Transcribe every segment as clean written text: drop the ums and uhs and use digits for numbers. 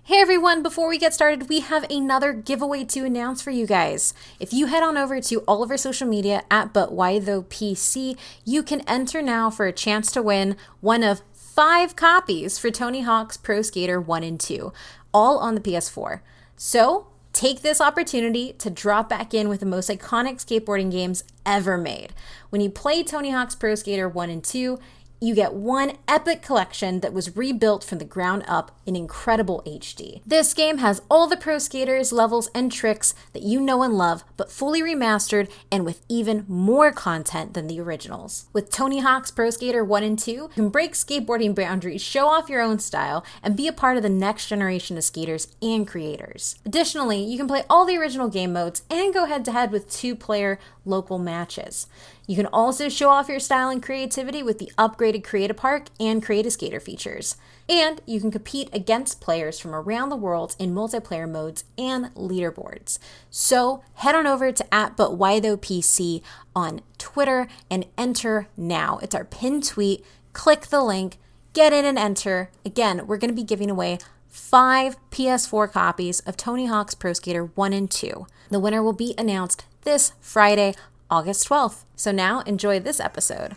Hey everyone, before we get started, we have another giveaway to announce for you guys. If you head on over to all of our social media at But Why Though PC, you can enter now for a chance to win one of 5 copies for Tony Hawk's Pro Skater 1 and 2, all on the PS4. So, take this opportunity to drop back in with the most iconic skateboarding games ever made. When you play Tony Hawk's Pro Skater 1 and 2, you get one epic collection that was rebuilt from the ground up in incredible HD. This game has all the pro skaters, levels, and tricks that you know and love, but fully remastered and with even more content than the originals. With Tony Hawk's Pro Skater 1 and 2, you can break skateboarding boundaries, show off your own style, and be a part of the next generation of skaters and creators. Additionally, you can play all the original game modes and go head-to-head with 2-player local matches. You can also show off your style and creativity with the upgraded Create a Park and Create a Skater features. And you can compete against players from around the world in multiplayer modes and leaderboards. So head on over to @ButWhyThoughPC on Twitter and enter now. It's our pinned tweet. Click the link, get in and enter. Again, we're going to be giving away 5 PS4 copies of Tony Hawk's Pro Skater 1 and 2. The winner will be announced this Friday, August 12th. So now enjoy this episode.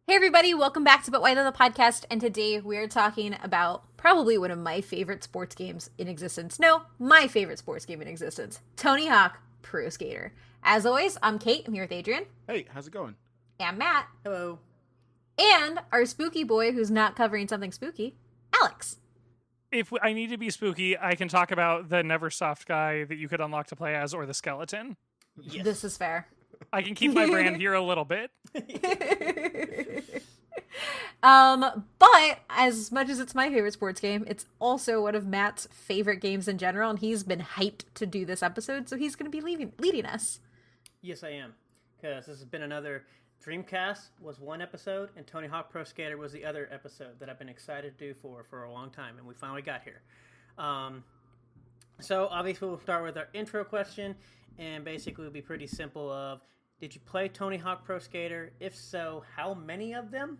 Hey everybody, welcome back to But Why Though the podcast, and today we're talking about probably one of my favorite sports games in existence. No, my favorite sports game in existence, Tony Hawk Pro Skater. As always, I'm Kate, I'm here with Adrian. Hey, how's it going? And Matt. Hello. And our spooky boy who's not covering something spooky, Alex. If I need to be spooky, I can talk about the Neversoft guy that you could unlock to play as, or the skeleton. Yes. This is fair. I can keep my brand here a little bit. But as much as it's my favorite sports game, it's also one of Matt's favorite games in general, and he's been hyped to do this episode, so he's going to be leading us. Yes, I am. Because this has been another Dreamcast was one episode, and Tony Hawk Pro Skater was the other episode that I've been excited to do for a long time, and we finally got here. So obviously we'll start with our intro question, and basically it'll be pretty simple of, did you play Tony Hawk Pro Skater? If so, how many of them?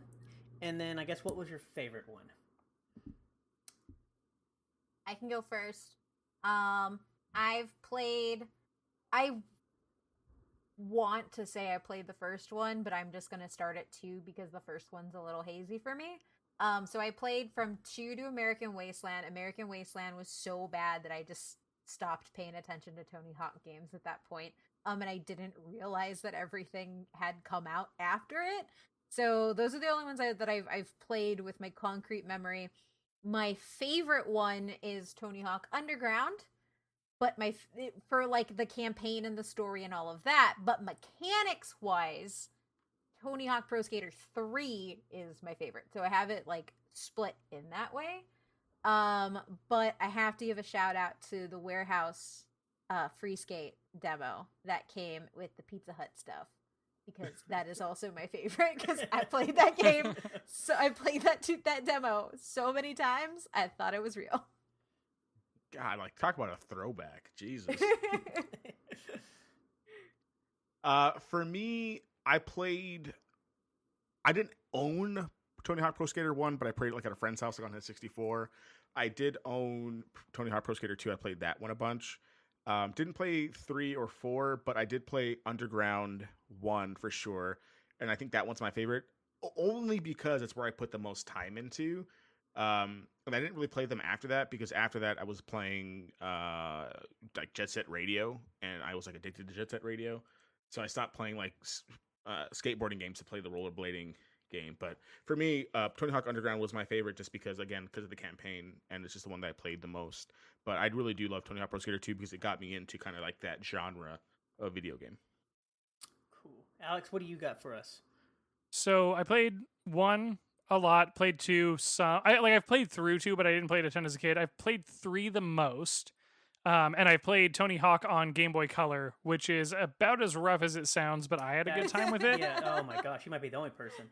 And then I guess what was your favorite one? I can go first. I want to say I played the first one, but I'm just going to start at 2 because the first one's a little hazy for me. So I played from 2 to American Wasteland. American Wasteland was so bad that I just stopped paying attention to Tony Hawk games at that point. And I didn't realize that everything had come out after it. So those are the only ones that I've played with my concrete memory. My favorite one is Tony Hawk Underground, but for like the campaign and the story and all of that. But mechanics wise, Tony Hawk Pro Skater 3 is my favorite. So I have it like split in that way. But I have to give a shout out to the Warehouse free skate demo that came with the Pizza Hut stuff, because that is also my favorite, because I played that game, so I played that demo so many times I thought it was real. God, like, talk about a throwback. Jesus. For me, I didn't own Tony Hawk Pro Skater 1, but I played it like at a friend's house, like on his 64. I did own Tony Hawk Pro Skater 2. I played that one a bunch. Didn't play 3 or 4, but I did play Underground 1 for sure. And I think that one's my favorite, only because it's where I put the most time into. And I didn't really play them after that, because after that I was playing like Jet Set Radio, and I was like addicted to Jet Set Radio. So I stopped playing like skateboarding games to play the rollerblading game. But for me, Tony Hawk Underground was my favorite, just because of the campaign, and it's just the one that I played the most. But I really do love Tony Hawk Pro Skater 2 because it got me into kind of like that genre of video game. Cool. Alex, what do you got for us? So I played 1 a lot, played 2 some. I've played through 2, but I didn't play it a ton as a kid. I've played 3 the most. And I played Tony Hawk on Game Boy Color, which is about as rough as it sounds, but I had a good time with it. Yeah. Oh my gosh, you might be the only person.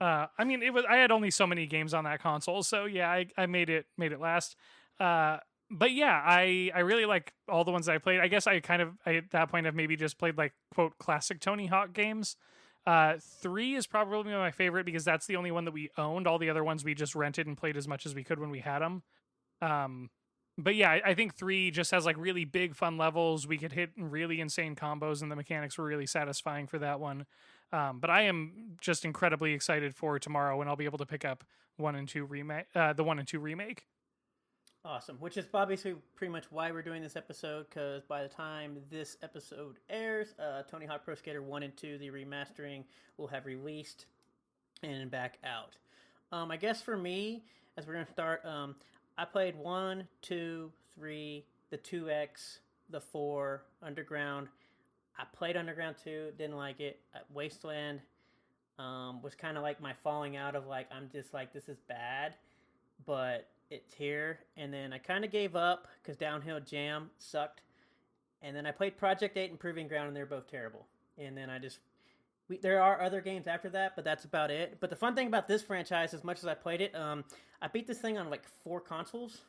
I mean, I had only so many games on that console, so yeah, I made it last. But yeah, I really like all the ones that I played. I guess I at that point have maybe just played like quote classic Tony Hawk games. 3 is probably my favorite because that's the only one that we owned. All the other ones we just rented and played as much as we could when we had them. But yeah, I think 3 just has like really big fun levels. We could hit really insane combos, and the mechanics were really satisfying for that one. But I am just incredibly excited for tomorrow when I'll be able to pick up 1 and 2 remake, the 1 and 2 remake. Awesome, which is obviously pretty much why we're doing this episode, because by the time this episode airs, Tony Hawk Pro Skater 1 and 2, the remastering, will have released and back out. I guess for me, as we're going to start, I played 1, 2, 3, the 2X, the 4, Underground. I played Underground 2, didn't like it. Wasteland was kind of like my falling out of like, I'm just like, this is bad, but it's here. And then I kind of gave up because Downhill Jam sucked. And then I played Project 8 and Proving Ground, and they're both terrible. And then there are other games after that, but that's about it. But the fun thing about this franchise, as much as I played it, I beat this thing on like 4 consoles.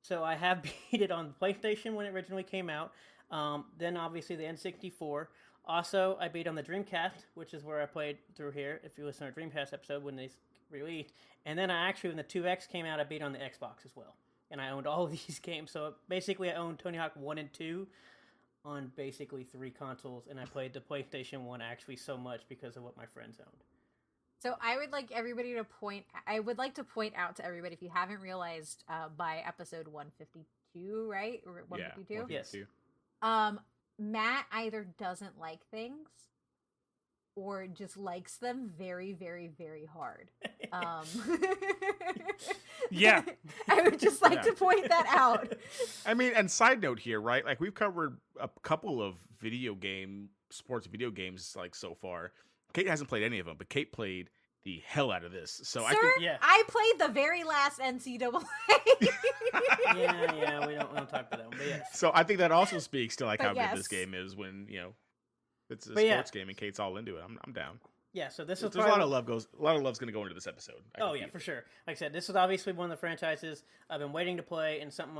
So I have beat it on the PlayStation when it originally came out. Then obviously the N64. Also, I beat on the Dreamcast, which is where I played through here, if you listen to our Dreamcast episode when they released. And then I actually, when the 2X came out, I beat on the Xbox as well. And I owned all of these games. So basically I owned Tony Hawk 1 and 2 on basically 3 consoles. And I played the PlayStation 1 actually so much because of what my friends owned. So I would like to point out to everybody, if you haven't realized, by episode 152, right? Or 152? Yeah, 152. Yes. Matt either doesn't like things or just likes them very, very, very hard. Yeah. I would just like to point that out. I mean, and side note here, right? Like we've covered a couple of sports video games like so far. Kate hasn't played any of them, but Kate played the hell out of this. So Sir, I think, yeah. I played the very last NCAA. yeah, we don't talk about that one, but yes. So I think that also speaks to like But how yes. good this game is when, you know, it's a But yeah. sports game and Kate's all into it. I'm down. Yeah, so this is There's probably... a lot of love's going to go into this episode. I Oh, can yeah, feel for it. sure. Like I said, this is obviously one of the franchises I've been waiting to play, and something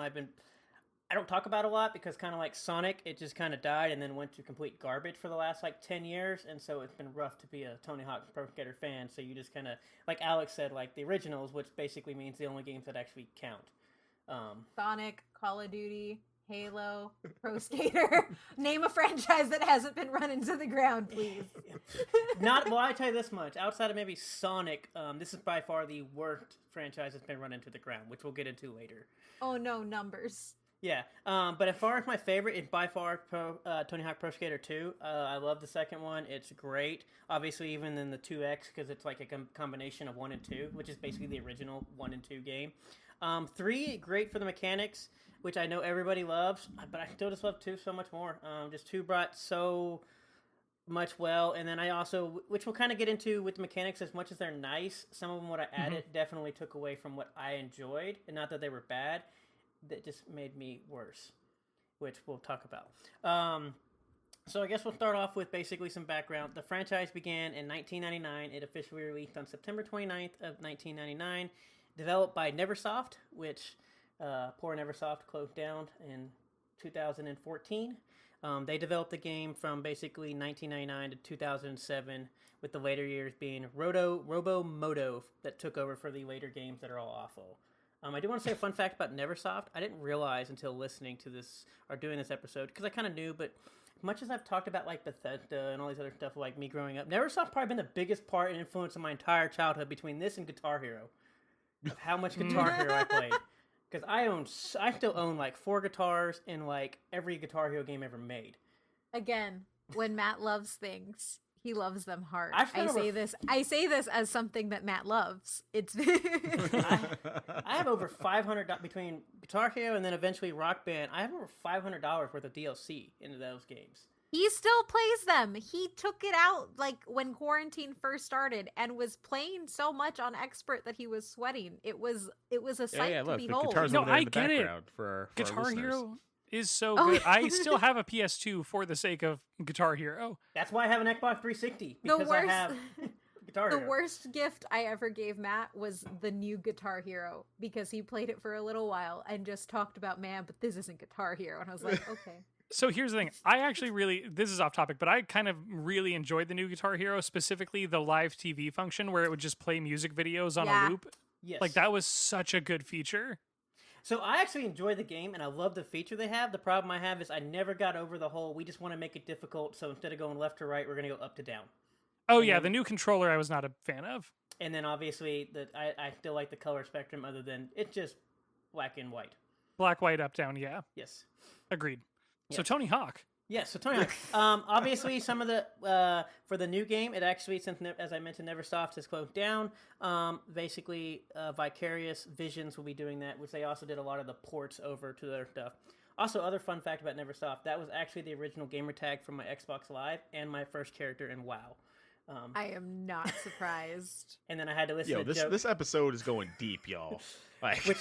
I don't talk about a lot because kind of like Sonic, it just kind of died and then went to complete garbage for the last like 10 years. And so it's been rough to be a Tony Hawk Pro Skater fan. So you just kind of, like Alex said, like the originals, which basically means the only games that actually count. Sonic, Call of Duty, Halo, Pro Skater. Name a franchise that hasn't been run into the ground, please. Well, I tell you this much. Outside of maybe Sonic, this is by far the worst franchise that's been run into the ground, which we'll get into later. Oh no, numbers. Yeah, but as far as my favorite, it's by far Tony Hawk Pro Skater 2. I love the second one. It's great. Obviously, even in the 2X, because it's like a combination of 1 and 2, which is basically the original 1 and 2 game. 3, great for the mechanics, which I know everybody loves, but I still just love 2 so much more. Just 2 brought so much well, and then I also, which we'll kind of get into with the mechanics, as much as they're nice, some of them what I added definitely took away from what I enjoyed, and not that they were bad. That just made me worse, which we'll talk about. So I guess we'll start off with basically some background. The franchise began in 1999. It officially released on September 29th of 1999. Developed by Neversoft, which poor Neversoft closed down in 2014. They developed the game from basically 1999 to 2007, with the later years being Robomodo that took over for the later games that are all awful. I do want to say a fun fact about Neversoft. I didn't realize until listening to this or doing this episode, because I kind of knew, but much as I've talked about like Bethesda and all these other stuff, like me growing up, Neversoft probably been the biggest part and influence of my entire childhood between this and Guitar Hero. Of how much Guitar Hero I played. Because I still own like 4 guitars in like every Guitar Hero game ever made. Again, when Matt loves things, He loves them hard. I've spent I say this as something that Matt loves. It's I have over $500 between Guitar Hero and then eventually Rock Band. I have over $500 worth of DLC into those games. He still plays them. He took it out like when quarantine first started and was playing so much on expert that he was sweating. It was a sight to look, behold. the guitar's No, over there I in the get it. background for our Guitar listeners. Hero is so Oh. good. I still have a PS2 for the sake of Guitar Hero. That's why I have an Xbox 360 The because worst- I have Guitar The Hero. worst gift I ever gave Matt was the new Guitar Hero because he played it for a little while and just talked about, man, but this isn't Guitar Hero. And I was like, okay. So here's the thing. I actually really, this is off topic, but I kind of really enjoyed the new Guitar Hero, specifically the live TV function where it would just play music videos on Yeah. a loop. Yes. Like that was such a good feature. So I actually enjoy the game, and I love the feature they have. The problem I have is I never got over the whole, we just want to make it difficult, so instead of going left to right, we're going to go up to down. Oh And yeah, then- the new controller I was not a fan of. And then obviously, I still like the color spectrum other than it's just black and white. Black, white, up, down, yeah. Yes. Agreed. So Yes. Tony Hawk. Yes, so Tony Hawk. Obviously, some of the for the new game, it actually, since as I mentioned, Neversoft has closed down. Basically, Vicarious Visions will be doing that, which they also did a lot of the ports over to their stuff. Also, other fun fact about Neversoft: that was actually the original gamer tag from my Xbox Live and my first character in WoW. I am not surprised. And then I had to listen Yo, to this episode is going deep, y'all. Like, Which,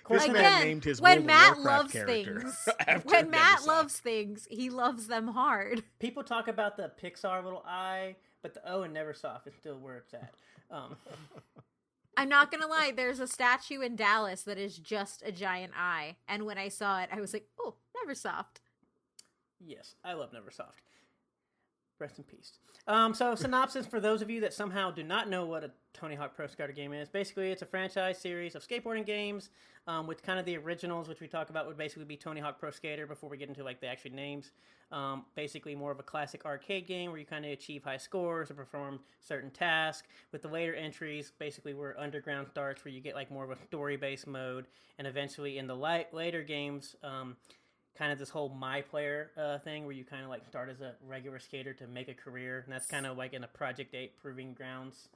this Again, man named his when World of Matt Warcraft loves character things, after when Matt Neversoft. loves things, he loves them hard. people talk about the Pixar little eye, but the O in Neversoft is still where it's at. I'm not gonna lie, there's a statue in Dallas that is just a giant eye, and when I saw it, I was like, "Oh, Neversoft." Yes, I love Neversoft. Rest in peace. So, Synopsis, for those of you that somehow do not know what a Tony Hawk Pro Skater game is, basically it's a franchise series of skateboarding games with kind of the originals, which we talk about would basically be Tony Hawk Pro Skater before we get into like the actual names. Basically more of a classic arcade game where you kind of achieve high scores or perform certain tasks. With the later entries, basically where Underground starts, where you get like more of a story-based mode, and eventually in the later games, kind of this whole my player thing where you kind of like start as a regular skater to make a career, and that's kind of like in a Project 8 Proving Grounds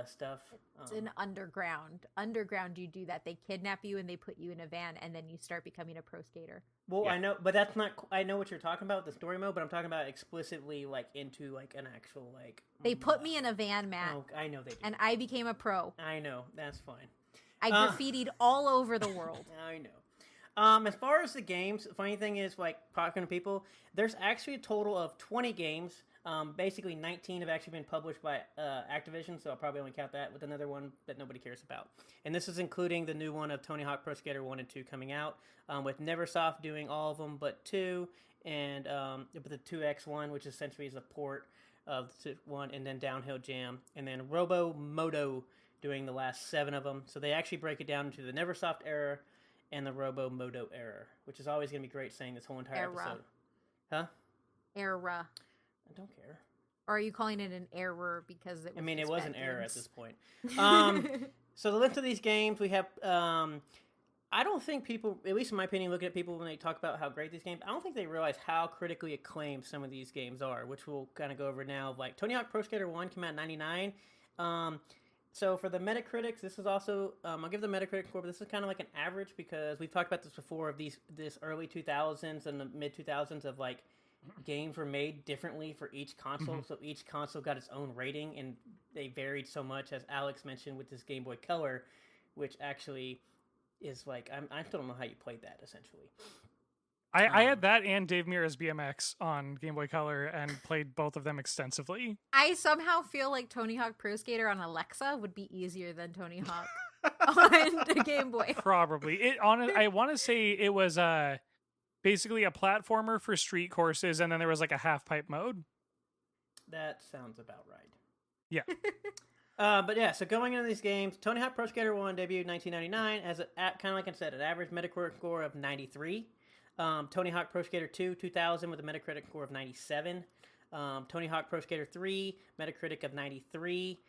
stuff. It's in Underground. Underground, you do that. They kidnap you and they put you in a van, and then you start becoming a pro skater. Well, Yeah. I know, but that's not. I know what you're talking about, the story mode, but I'm talking about explicitly like into like an actual like. They put me in a van, Matt, Oh, I know they do. and I became a pro. I know that's fine. I graffitied all over the world. I know. As far as the games, the funny thing is, like, talking to people, there's actually a total of 20 games. Basically, 19 have actually been published by Activision, so I'll probably only count that with another one that nobody cares about. And this is including the new one of Tony Hawk Pro Skater 1 and 2 coming out, with Neversoft doing all of them but 2, and with the 2X one, which essentially is a port of the 1, and then Downhill Jam, and then Robo Moto doing the last 7 of them. So they actually break it down into the Neversoft era and the Robo Moto era, which is always going to be great saying this whole entire Era. episode. Huh? Era. I don't care. Or are you calling it an error because it was I mean, it just was bad an error at games? this point. So the length of these games, we have... I don't think people, at least in my opinion, looking at people when they talk about how great these games, I don't think they realize how critically acclaimed some of these games are, which we'll kind of go over now. Like, Tony Hawk Pro Skater 1 came out in 99. So for the Metacritics, this is also, I'll give the Metacritic score, but this is kind of like an average because we've talked about this before of this early 2000s and the mid 2000s of like games were made differently for each console. So each console got its own rating and they varied so much, as Alex mentioned with this Game Boy Color, which actually is like, I still don't know how you played that essentially. I had that and Dave Mirra's BMX on Game Boy Color and played both of them extensively. I somehow feel like Tony Hawk Pro Skater on Alexa would be easier than Tony Hawk on the Game Boy. Probably. I want to say it was basically a platformer for street courses, and then there was like a half pipe mode. That sounds about right. Yeah. But yeah, so going into these games, Tony Hawk Pro Skater 1 debuted in 1999 as kind of like I said, an average Metacritic score of 93. Tony Hawk Pro Skater 2, 2000 with a Metacritic score of 97. Tony Hawk Pro Skater 3, Metacritic of 93.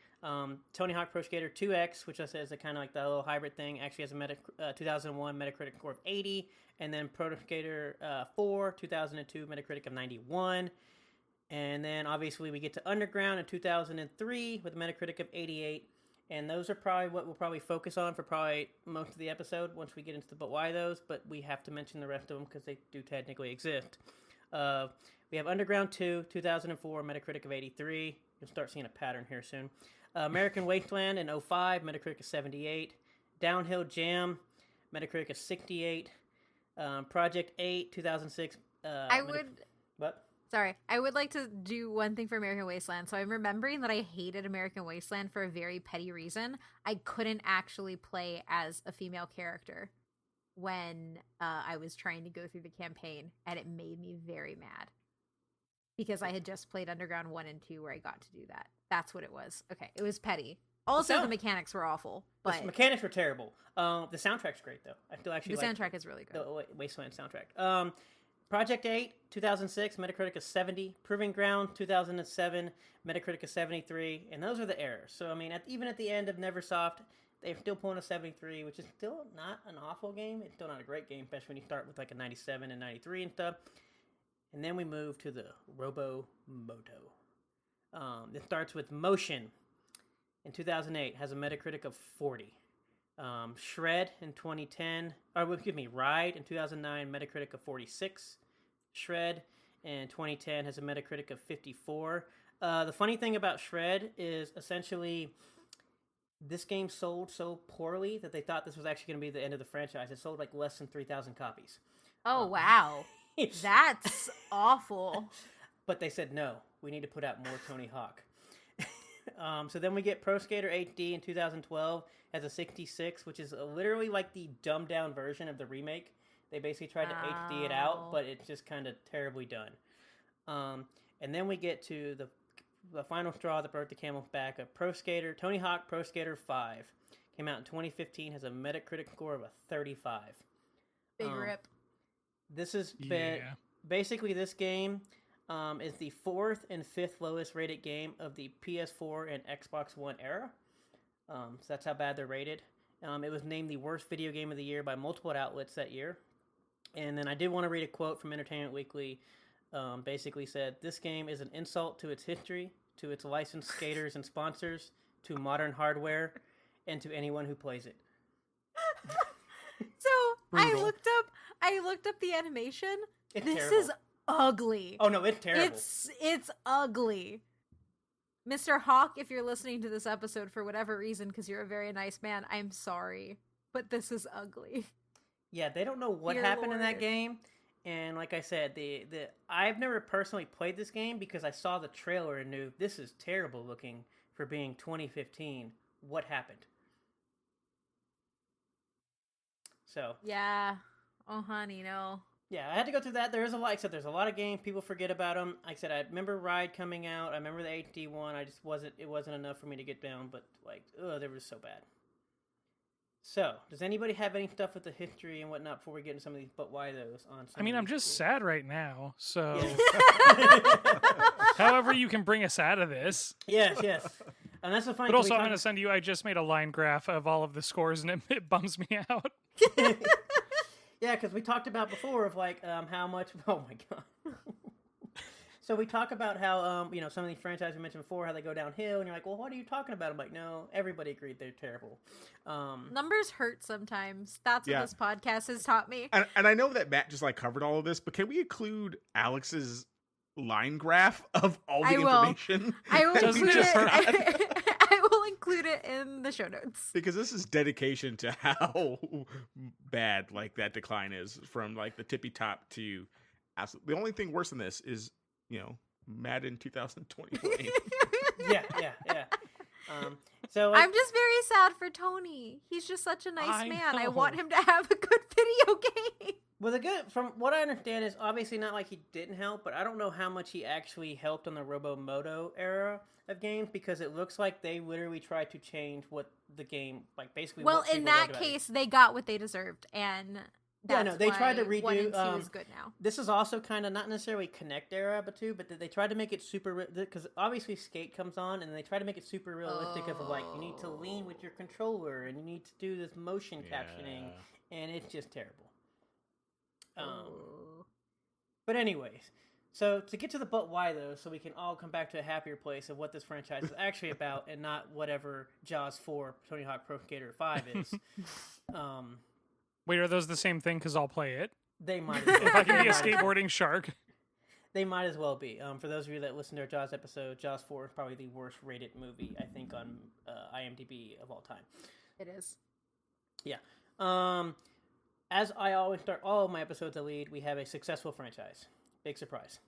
Tony Hawk Pro Skater 2X, which I said is a kind of like the little hybrid thing, actually has a 2001 Metacritic score of 80. And then Pro Skater 4, 2002 Metacritic of 91. And then obviously we get to Underground in 2003 with a Metacritic of 88. And those are probably what we'll probably focus on for probably most of the episode once we get into the but why those. But we have to mention the rest of them because they do technically exist. We have Underground 2, 2004, Metacritic of 83. You'll start seeing a pattern here soon. American Wasteland in 05, Metacritic of 78. Downhill Jam, Metacritic of 68. Project 8, 2006. What? Sorry, I would like to do one thing for American Wasteland. So I'm remembering that I hated American Wasteland for a very petty reason. I couldn't actually play as a female character when I was trying to go through the campaign, and it made me very mad. Because I had just played Underground 1 and 2 where I got to do that. That's what it was. Okay, it was petty. Also, the mechanics were awful. But the mechanics were terrible. The soundtrack's great, though. I still actually like the soundtrack is really good. The Wasteland soundtrack. Project 8, 2006, Metacritic of 70. Proving Ground, 2007, Metacritic of 73. And those are the errors. So, I mean, even at the end of Neversoft, they're still pulling a 73, which is still not an awful game. It's still not a great game, especially when you start with like a 97 and 93 and stuff. And then we move to the Robo Moto. It starts with Motion in 2008, has a Metacritic of 40. Shred in 2010, Ride in 2009, Metacritic of 46. Shred in 2010 has a Metacritic of 54. The funny thing about Shred is essentially this game sold so poorly that they thought this was actually going to be the end of the franchise. It sold like less than 3,000 copies. Oh, wow. That's awful. But they said, no, we need to put out more Tony Hawk. So then we get Pro Skater HD in 2012 as a 66, which is literally like the dumbed down version of the remake. They basically tried to HD it out, but it's just kind of terribly done. And then we get to the final straw that broke the camel's back of Tony Hawk Pro Skater 5. Came out in 2015, has a Metacritic score of a 35. Big rip. This has been basically this game is the 4th and 5th lowest rated game of the PS4 and Xbox One era. So that's how bad they're rated. It was named the worst video game of the year by multiple outlets that year. And then I did want to read a quote from Entertainment Weekly. Basically said, "This game is an insult to its history, to its licensed skaters and sponsors, to modern hardware, and to anyone who plays it." So Brutal. I looked up the animation. It's this terrible. is ugly. Oh no, it's terrible. It's ugly. Mr. Hawk, if you're listening to this episode for whatever reason, because you're a very nice man, I'm sorry, but this is ugly. Yeah, they don't know what Dear happened in that Lord. game. And like I said, I've never personally played this game because I saw the trailer and knew this is terrible looking for being 2015. What happened? So Yeah. Oh, honey, no. yeah, I had to go through that. There is a lot. Like I said, there's a lot of games people forget about them. Like I said, I remember Ride coming out. I remember the HD one. It wasn't enough for me to get down. But like, they were so bad. So, does anybody have any stuff with the history and whatnot before we get into some of these? But why those? I'm just sad right now. So, however you can bring us out of this. Yes. And that's the funny. But also, I'm going to send you. I just made a line graph of all of the scores, and it bums me out. Yeah, because we talked about before of like how much. Oh my god. So we talk about how some of these franchises we mentioned before, how they go downhill, and you're like, well, what are you talking about? I'm like, no, everybody agreed they're terrible. Numbers hurt sometimes. That's what this podcast has taught me. And I know that Matt just like covered all of this, but can we include Alex's line graph of all the information? I will that we include just it. got? I will include it in the show notes. Because this is dedication to how bad like that decline is from like the tippy top to absolutely. The only thing worse than this is Madden 2020. Yeah. So I'm just very sad for Tony. He's just such a nice man. I know. want him to have a good video game. well, the good from what I understand is obviously not like he didn't help, but I don't know how much he actually helped on the Robomoto era of games because it looks like they literally tried to change what the game basically. Well, what in people that loved about it. case, they got what they deserved, and that's they tried to why redo. 1 and 2 is good now. This is also kind of not necessarily Connect era, but they tried to make it super because obviously Skate comes on, and they try to make it super realistic of like you need to lean with your controller and you need to do this motion captioning, and it's just terrible. But anyways, So to get to the but why though, so we can all come back to a happier place of what this franchise is actually about, and not whatever Jaws 4, Tony Hawk Pro Skater 5 is. Wait, are those the same thing? Because I'll play it. They might. As well. If I can be a skateboarding shark. They might as well be. For those of you that listened to our Jaws episode, Jaws 4 is probably the worst rated movie, I think, on IMDb of all time. It is. Yeah. As I always start all of my episodes I lead, we have a successful franchise. Big surprise.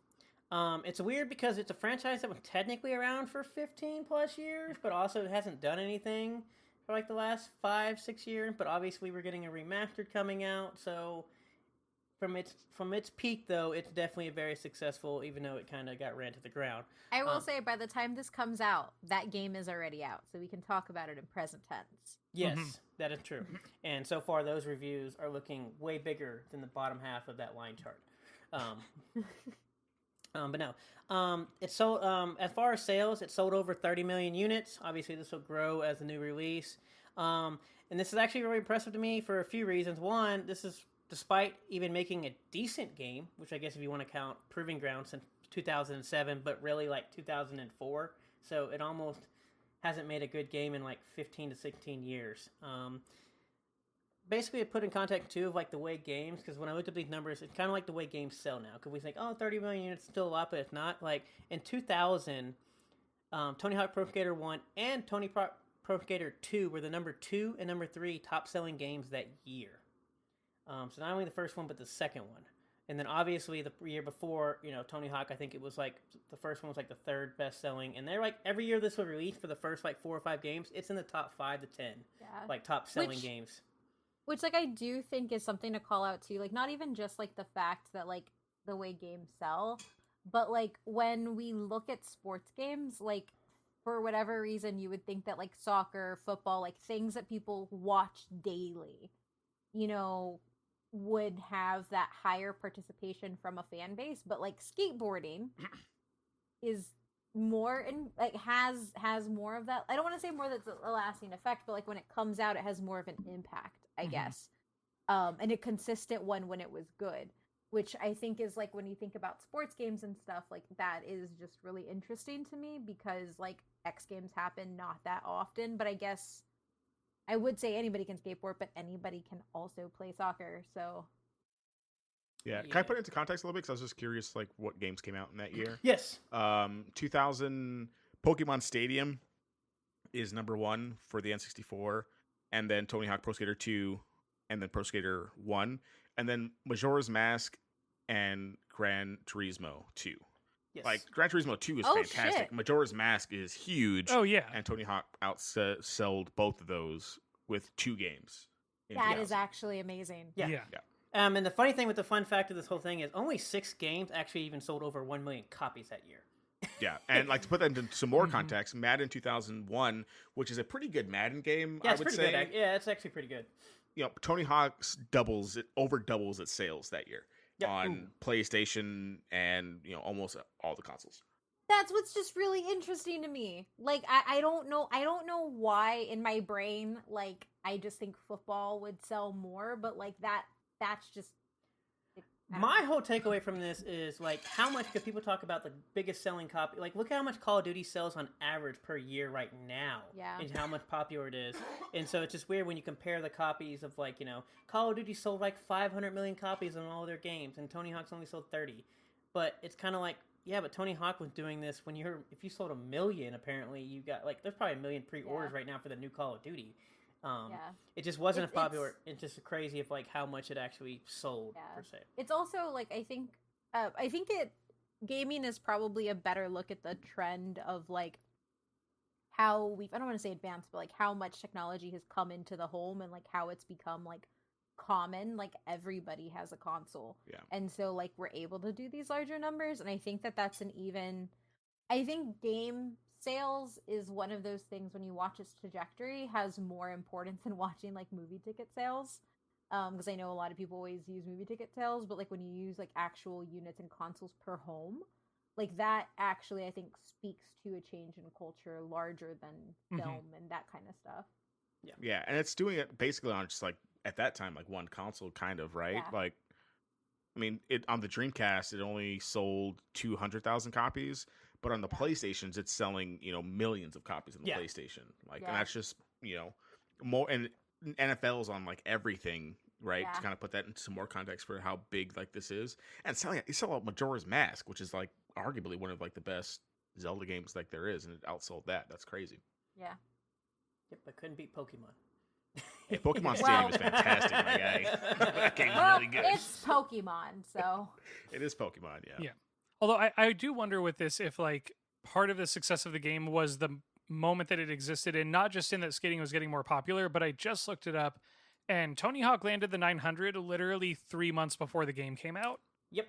It's weird because it's a franchise that was technically around for 15 plus years, but also it hasn't done anything for like the last 5-6 years. But obviously we're getting a remastered coming out, so from its peak though, it's definitely very successful, even though it kind of got ran to the ground. I will say, by the time this comes out, that game is already out, so we can talk about it in present tense. Yes, that is true. And so far, those reviews are looking way bigger than the bottom half of that line chart. But no, it sold. As far as sales, it sold over 30 million units. Obviously, this will grow as a new release. And this is actually really impressive to me for a few reasons. One, this is despite even making a decent game, which I guess if you want to count Proving Ground since 2007, but really like 2004. So it almost hasn't made a good game in like 15 to 16 years. Basically, it put in context too of like the way games, because when I looked at these numbers, it's kind of like the way games sell now. Because we think, oh, 30 million units is still a lot, but it's not. Like in 2000, Tony Hawk Pro Skater 1 and Tony Pro Skater 2 were the number 2 and number 3 top selling games that year. So not only the first one, but the second one. And then obviously the year before, Tony Hawk, I think it was like the first one was like the third best selling. And they're like every year this was released for the first like 4 or 5 games, it's in the top 5 to 10, like top selling games. Which like I do think is something to call out too. Like not even just like the fact that like the way games sell, but like when we look at sports games, like for whatever reason you would think that like soccer, football, like things that people watch daily, would have that higher participation from a fan base, but like skateboarding is more and like has more of that. I don't want to say more that's a lasting effect, but like when it comes out, it has more of an impact, I guess. And a consistent one when it was good, which I think is like when you think about sports games and stuff, like that is just really interesting to me because like X Games happen not that often, but I guess I would say anybody can skateboard, but anybody can also play soccer. So, yeah. Can I put it into context a little bit? Because I was just curious, like, what games came out in that year. Yes. 2000 Pokemon Stadium is number 1 for the N64, and then Tony Hawk Pro Skater 2, and then Pro Skater 1, and then Majora's Mask and Gran Turismo 2. Yes. Like, Gran Turismo 2 is fantastic. Shit. Majora's Mask is huge. Oh, yeah. And Tony Hawk outsold both of those with 2 games. That is actually amazing. Yeah. And the funny thing with the fun fact of this whole thing is only 6 games actually even sold over 1 million copies that year. Yeah, and like to put that into some more context, Madden 2001, which is a pretty good Madden game, Yeah, I it's would pretty say. good. Yeah, it's actually pretty good. Tony Hawk's over doubles its sales that year on PlayStation and almost all the consoles. That's what's just really interesting to me. Like I don't know why in my brain like I just think football would sell more, but like that's just my whole takeaway from this is like how much, because people talk about the biggest selling copy, like look how much Call of Duty sells on average per year right now, and how much popular it is. And so it's just weird when you compare the copies of like Call of Duty sold like 500 million copies on all their games, and Tony Hawk's only sold 30. But it's kind of like, yeah, but Tony Hawk was doing this when if you sold 1 million, apparently you got like there's probably 1 million pre-orders right now for the new Call of Duty. It just wasn't as popular. It's just crazy of like how much it actually sold per se. It's also like I think gaming is probably a better look at the trend of like how I don't want to say advanced, but like how much technology has come into the home and like how it's become like common, like everybody has a console. Yeah. And so like we're able to do these larger numbers, and I think that's I think game sales is one of those things when you watch its trajectory has more importance than watching like movie ticket sales. Because I know a lot of people always use movie ticket sales, but like when you use like actual units and consoles per home, like that actually I think speaks to a change in culture larger than film and that kind of stuff. Yeah, and it's doing it basically on just like at that time like one console kind of, right? Yeah. Like I mean, it on the Dreamcast, it only sold 200,000 copies, but on the PlayStations, it's selling, millions of copies on the PlayStation. Like, and that's just, more, and NFL's on like everything, right? Yeah. To kind of put that into some more context for how big like this is. And you sell out Majora's Mask, which is like arguably one of like the best Zelda games like there is, and it outsold that. That's crazy. Yeah. Yep, I couldn't beat Pokemon. Hey, Pokemon Stadium is fantastic, my guy. That game's really good. It's Pokemon, so. It is Pokemon, yeah. Yeah. Although I do wonder with this if like part of the success of the game was the moment that it existed in, not just in that skating was getting more popular, but I just looked it up, and Tony Hawk landed the 900 literally 3 months before the game came out. Yep.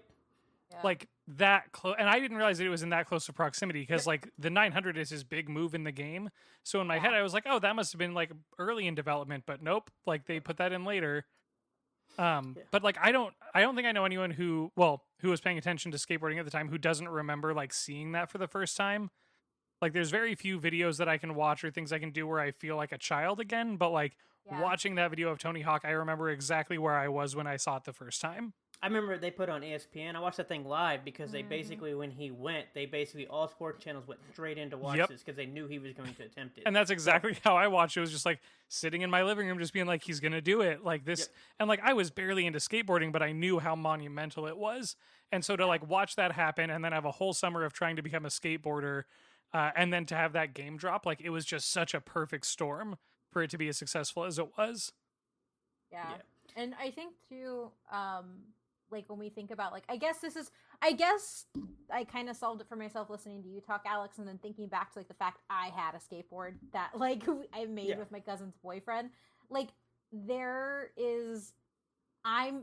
Yeah. Like that close, and I didn't realize that it was in that close of proximity because like the 900 is his big move in the game. So in my head, I was like, oh, that must have been like early in development, but nope, like they put that in later. But like I don't think I know anyone who was paying attention to skateboarding at the time who doesn't remember like seeing that for the first time. Like there's very few videos that I can watch or things I can do where I feel like a child again, but like watching that video of Tony Hawk, I remember exactly where I was when I saw it the first time. I remember they put on ESPN. I watched that thing live because they basically, when he went, all sports channels went straight in to watch this because they knew he was going to attempt it. And that's exactly how I watched it. It was just like sitting in my living room, just being like, he's going to do it like this. And like, I was barely into skateboarding, but I knew how monumental it was. And so to like watch that happen and then have a whole summer of trying to become a skateboarder and then to have that game drop, like it was just such a perfect storm for it to be as successful as it was. Yeah. And I think too, like when we think about like, I guess I kind of solved it for myself listening to you talk, Alex, and then thinking back to like the fact I had a skateboard that like I made with my cousin's boyfriend. Like there is, I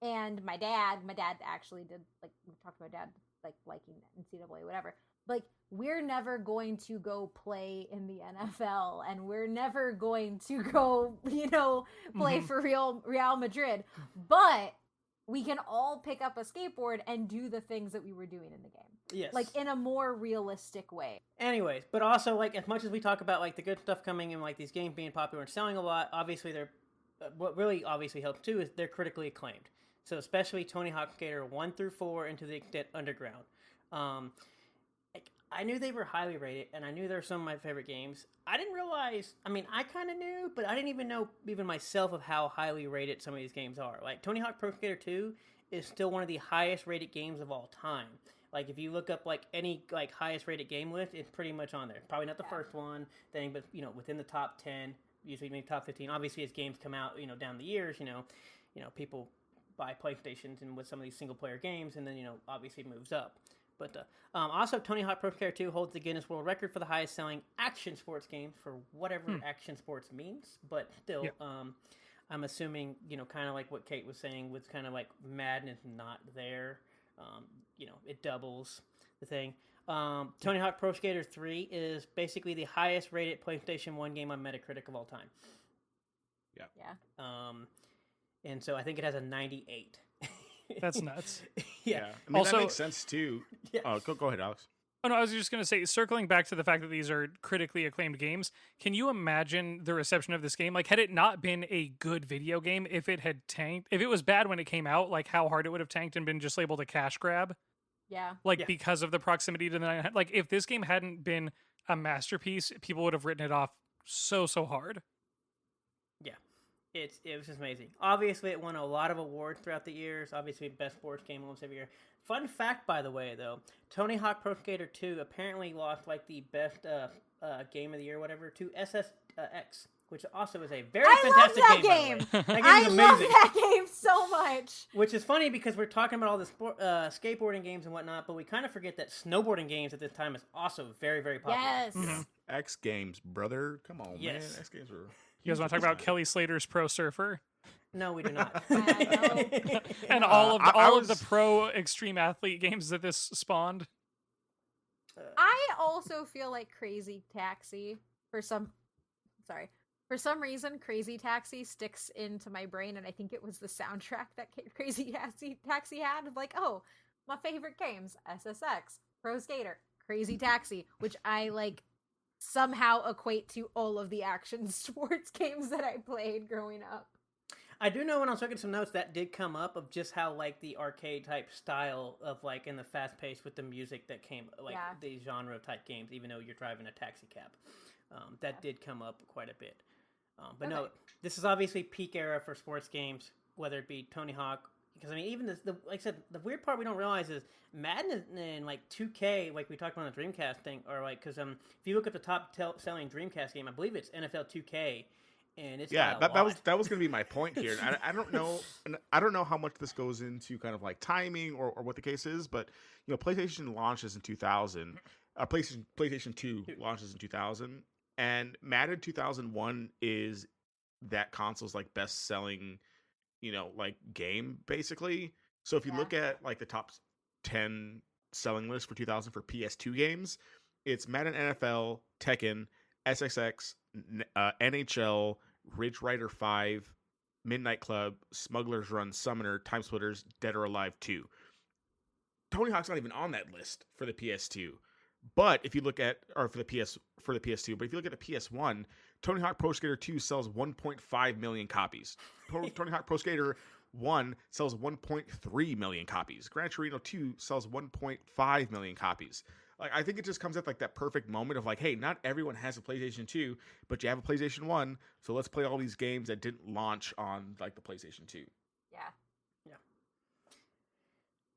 and my dad actually did, like we talked about dad like liking NCAA, whatever. Like we're never going to go play in the NFL, and we're never going to go, play for Real Madrid, but we can all pick up a skateboard and do the things that we were doing in the game. Yes. Like in a more realistic way. Anyways, but also like as much as we talk about like the good stuff coming in, like these games being popular and selling a lot, obviously they're what really obviously helps too is they're critically acclaimed. So especially Tony Hawk Skater 1 through 4 into the Extent Underground. I knew they were highly rated, and I knew they were some of my favorite games. I didn't realize, I mean, I kind of knew, but I didn't even know even myself of how highly rated some of these games are. Like, Tony Hawk Pro Skater 2 is still one of the highest rated games of all time. Like, if you look up, like, any, like, highest rated game list, it's pretty much on there. Probably not the first one thing, but, within the top 10, usually maybe top 15. Obviously, as games come out, down the years, people buy PlayStations and with some of these single-player games, and then, obviously it moves up. But also, Tony Hawk Pro Skater 2 holds the Guinness World Record for the highest selling action sports game for whatever action sports means. But still, I'm assuming, kind of like what Kate was saying, with kind of like Madden is not there. It doubles the thing. Tony Hawk Pro Skater 3 is basically the highest rated PlayStation 1 game on Metacritic of all time. Yeah. And so I think it has a 98. That's nuts. Yeah. I mean, Also, that makes sense too. Yeah. Go ahead, Alex. Oh no, I was just going to say, circling back to the fact that these are critically acclaimed games, can you imagine the reception of this game? Like, had it not been a good video game, if it had tanked, if it was bad when it came out, like how hard it would have tanked and been just labeled a cash grab? Yeah. Like, because of the proximity to the 900. Like, if this game hadn't been a masterpiece, people would have written it off so hard. Yeah. It was just amazing. Obviously, it won a lot of awards throughout the years. Obviously, best sports game almost every year. Fun fact, by the way, though, Tony Hawk Pro Skater 2 apparently lost like the best game of the year, whatever, to SSX, which also is a very fantastic love that game. game. By the way. That I game is love amazing. that game so much. Which is funny because we're talking about all the skateboarding games and whatnot, but we kind of forget that snowboarding games at this time is also very, very popular. Yes. Mm-hmm. X Games, brother. Come on, man. Yes. X Games were. You guys want to talk about Kelly Slater's Pro Surfer? No, we do not. And all of the was- pro extreme athlete games that this spawned? I also feel like Crazy Taxi for some reason Crazy Taxi sticks into my brain, and I think it was the soundtrack that Crazy Taxi had of like, oh, my favorite games, SSX, Pro Skater, Crazy Taxi, which I like somehow equate to all of the action sports games that I played growing up. I do know when I was looking at some notes that did come up of just how like the arcade type style of like in the fast pace with the music that came like the genre type games, even though you're driving a taxi cab, that did come up quite a bit. But no, this is obviously peak era for sports games, whether it be Tony Hawk. Because I mean, even the like I said, the weird part we don't realize is Madden and like 2K, like we talked about on the Dreamcast thing, or like because if you look at the top selling Dreamcast game, I believe it's NFL 2K. And it's that was going to be my point here. I don't know how much this goes into kind of like timing or what the case is, but you know, PlayStation launches in 2000, PlayStation 2 launches in 2000, and Madden 2001 is that console's like best selling, you know, like game basically. So if you look at like the top 10 selling list for 2000 for PS2 games, it's Madden NFL, Tekken, SSX, NHL, Ridge Rider 5, Midnight Club, Smuggler's Run, Summoner, Time Splitters, Dead or Alive 2. Tony Hawk's not even on that list for the PS2. But if you look at for the PS2, but if you look at the PS1, Tony Hawk Pro Skater 2 sells 1.5 million copies. Tony Hawk Pro Skater 1 sells 1.3 million copies. Gran Torino 2 sells 1.5 million copies. Like, I think it just comes at like that perfect moment of like, hey, not everyone has a PlayStation 2, but you have a PlayStation 1, so let's play all these games that didn't launch on like the PlayStation 2. Yeah.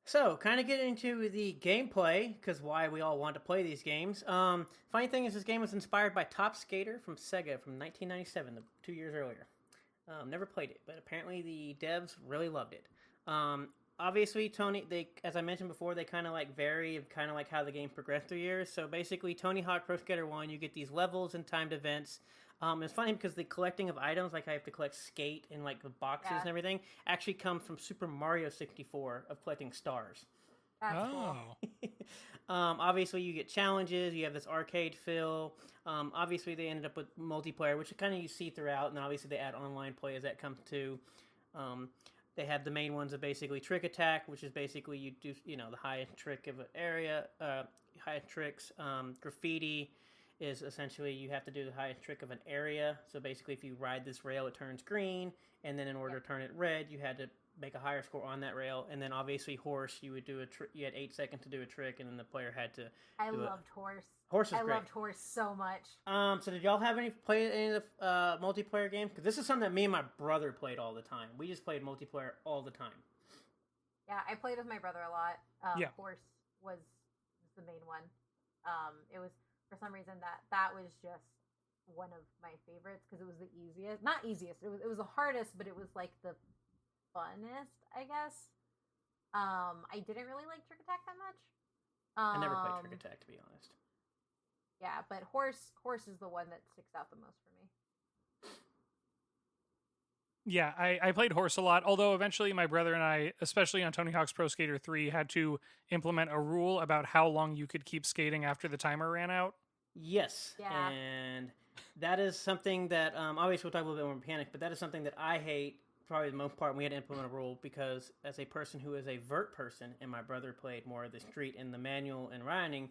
So, kind of getting into the gameplay, because why we all want to play these games. Funny thing is, this game was inspired by Top Skater from Sega from 1997, 2 years earlier. Never played it, but apparently the devs really loved it. Obviously, Tony, as I mentioned before, they kind of like vary of kind of like how the game progressed through years. So basically, Tony Hawk Pro Skater 1, you get these levels and timed events. It's funny because the collecting of items, like I have to collect skate and like the boxes and everything, actually comes from Super Mario 64 of collecting stars. That's cool. Obviously, you get challenges. You have this arcade feel. Obviously, they ended up with multiplayer, which kind of you see throughout, and obviously they add online play as that comes to. They have the main ones of basically trick attack, which is basically you do the highest trick of an area, highest tricks. Graffiti is essentially you have to do the highest trick of an area. So basically, if you ride this rail, it turns green, and then in order to turn it red, you had to make a higher score on that rail. And then obviously horse, you would do you had 8 seconds to do a trick, and then the player had to. I loved horse. Horse is great. I loved horse so much. So did y'all have play any of the multiplayer games? Because this is something that me and my brother played all the time. We just played multiplayer all the time. Yeah, I played with my brother a lot. Horse was the main one. It was for some reason that was just one of my favorites because it was the easiest. Not easiest. It was the hardest, but it was like the funnest, I guess. I didn't really like Trick Attack that much. I never played Trick Attack, to be honest. Yeah, but horse is the one that sticks out the most for me. Yeah, I played horse a lot, although eventually my brother and I, especially on Tony Hawk's Pro Skater 3, had to implement a rule about how long you could keep skating after the timer ran out. Yes, yeah. And that is something that, obviously we'll talk a little bit more mechanic, but that is something that I hate probably the most part, and we had to implement a rule because as a person who is a vert person, and my brother played more of the street and the manual and riding,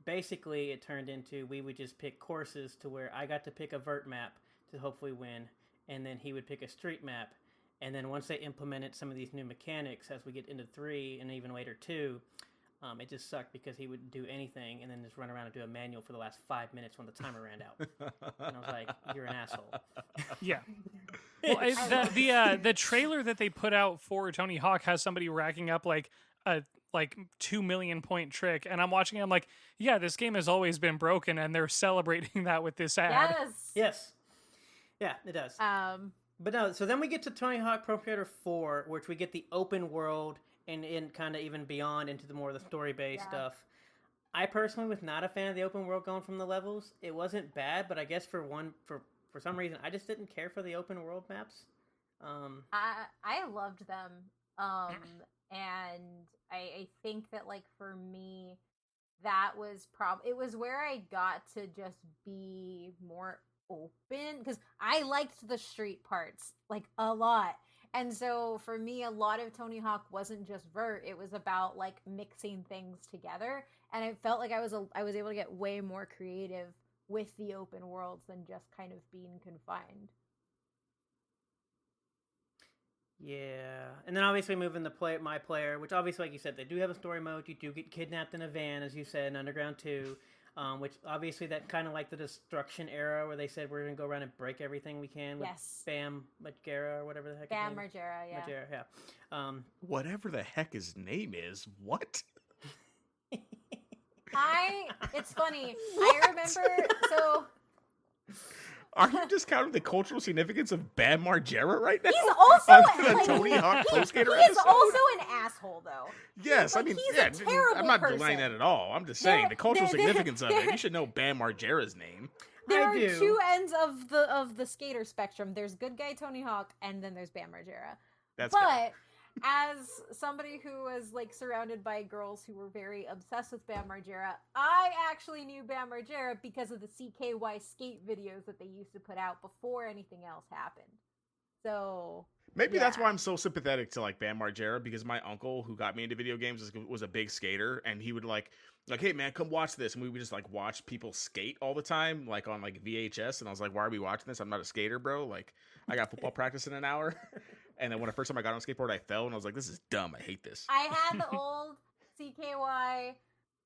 basically it turned into we would just pick courses to where I got to pick a vert map to hopefully win, and then he would pick a street map, and then once they implemented some of these new mechanics as we get into 3 and even later 2, it just sucked because he would do anything and then just run around and do a manual for the last 5 minutes when the timer ran out. And I was like, you're an asshole. Yeah. Well, the trailer that they put out for Tony Hawk has somebody racking up like a 2 million point trick, and I'm watching it, I'm like, yeah, this game has always been broken, and they're celebrating that with this ad. Yes. Yeah, it does. But no, so then we get to Tony Hawk Pro Skater 4, which we get the open world and in kind of even beyond into the more of the story-based stuff. I personally was not a fan of the open world going from the levels. It wasn't bad, but I guess for some reason, I just didn't care for the open world maps. I loved them. And I think that, like, for me, that was it was where I got to just be more open, because I liked the street parts, like, a lot. And so, for me, a lot of Tony Hawk wasn't just vert, it was about, like, mixing things together, and I felt like I was able to get way more creative with the open worlds than just kind of being confined. Yeah, and then obviously moving the my player, which obviously, like you said, they do have a story mode. You do get kidnapped in a van, as you said, in Underground 2, which obviously that kind of like the destruction era where they said we're gonna go around and break everything we can with Bam Margera or whatever the heck. Bam Margera, yeah. Margera, yeah. Whatever the heck his name is. What? It's funny. I remember, so... Are you discounting the cultural significance of Bam Margera right now? He's also a Tony Hawk Pro Skater He is episode? also an asshole, though. Yes, Like, I mean, he's yeah, a terrible I'm not person. denying that at all. I'm just saying the cultural significance of it. You should know Bam Margera's name. There are two ends of the skater spectrum. There's good guy Tony Hawk, and then there's Bam Margera. That's but fair. as somebody who was like surrounded by girls who were very obsessed with Bam Margera, I actually knew Bam Margera because of the CKY skate videos that they used to put out before anything else happened. So maybe that's why I'm so sympathetic to like Bam Margera, because my uncle who got me into video games was a big skater, and he would like, hey man, come watch this, and we would just like watch people skate all the time, like on like VHS, and I was like, why are we watching this? I'm not a skater, bro. Like I got football practice in an hour. And then when the first time I got on a skateboard, I fell, and I was like, this is dumb. I hate this. I had the old CKY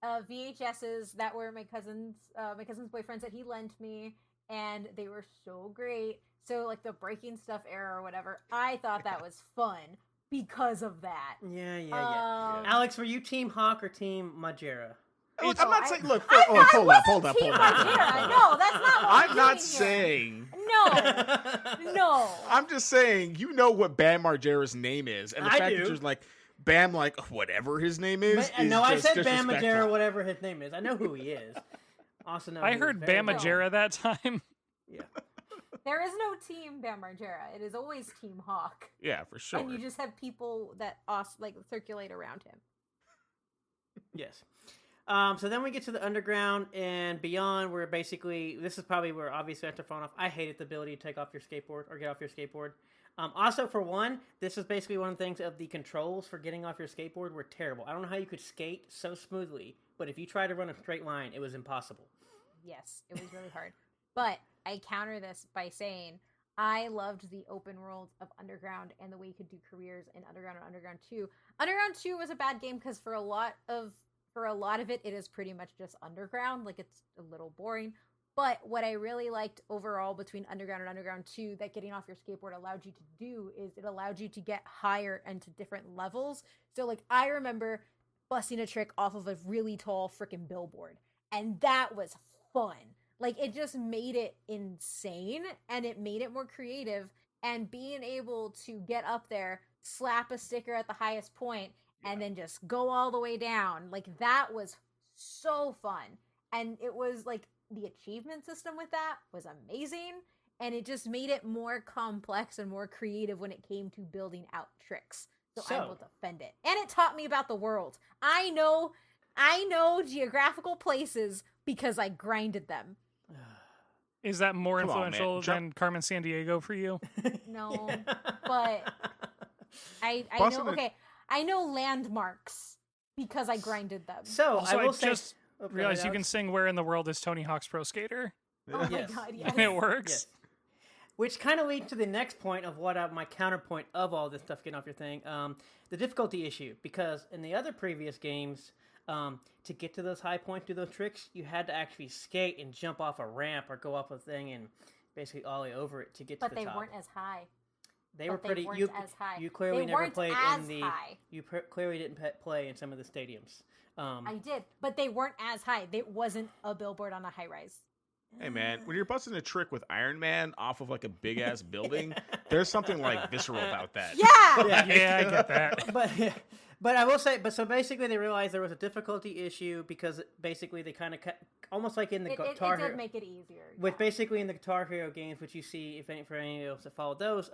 VHSs that were my cousin's boyfriends that he lent me, and they were so great. So, like, the breaking stuff era or whatever, I thought that was fun because of that. Yeah. Alex, were you Team Hawk or Team Margera? Look, I'm not saying. Look, I hold up. Team Margera. No, that's not what I'm not saying. No. I'm just saying, you know what Bam Margera's name is, and the fact that you're like Bam, like whatever his name is. No, I said Bam Margera, whatever his name is. I know who he is. Also, know I heard Bam Margera that time. Yeah. There is no Team Bam Margera. It is always Team Hawk. Yeah, for sure. And you just have people that like circulate around him. Yes. So then we get to the Underground and beyond, where basically, this is probably where obviously I have to phone off. I hated the ability to take off your skateboard or get off your skateboard. Also, for one, this is basically one of the things of the controls for getting off your skateboard were terrible. I don't know how you could skate so smoothly, but if you tried to run a straight line, it was impossible. Yes, it was really hard. But I counter this by saying I loved the open world of Underground and the way you could do careers in Underground and Underground 2. Underground 2 was a bad game because for a lot of it is pretty much just Underground. Like, it's a little boring. But what I really liked overall between Underground and Underground 2 that getting off your skateboard allowed you to do is it allowed you to get higher and to different levels. So, like, I remember busting a trick off of a really tall freaking billboard. And that was fun. Like, it just made it insane, and it made it more creative. And being able to get up there, slap a sticker at the highest point, and then just go all the way down. Like, that was so fun. And it was, like, the achievement system with that was amazing. And it just made it more complex and more creative when it came to building out tricks. So I will defend it. And it taught me about the world. I know geographical places because I grinded them. Is that more influential than Carmen Sandiego for you? No, but I know. Okay, I know landmarks because I grinded them. So also, I will say, just realized you can sing "Where in the World is Tony Hawk's Pro Skater?" Oh my god, yes. And it works. Yes. Which kind of leads to the next point of what my counterpoint of all this stuff getting off your thing, the difficulty issue. Because in the other previous games, to get to those high points, do those tricks, you had to actually skate and jump off a ramp or go up a thing and basically ollie over it to get to the top. But they weren't as high. They were pretty. You clearly never played in the. You clearly didn't play in some of the stadiums. I did, but they weren't as high. There wasn't a billboard on a high rise. Hey man, when you're busting a trick with Iron Man off of like a big ass building, there's something like visceral about that. Yeah, yeah, I get that. But I will say, so basically they realized there was a difficulty issue because basically they kind of almost like in the Guitar Hero. It did make it easier. With basically in the Guitar Hero games, which you see for any of us that followed those,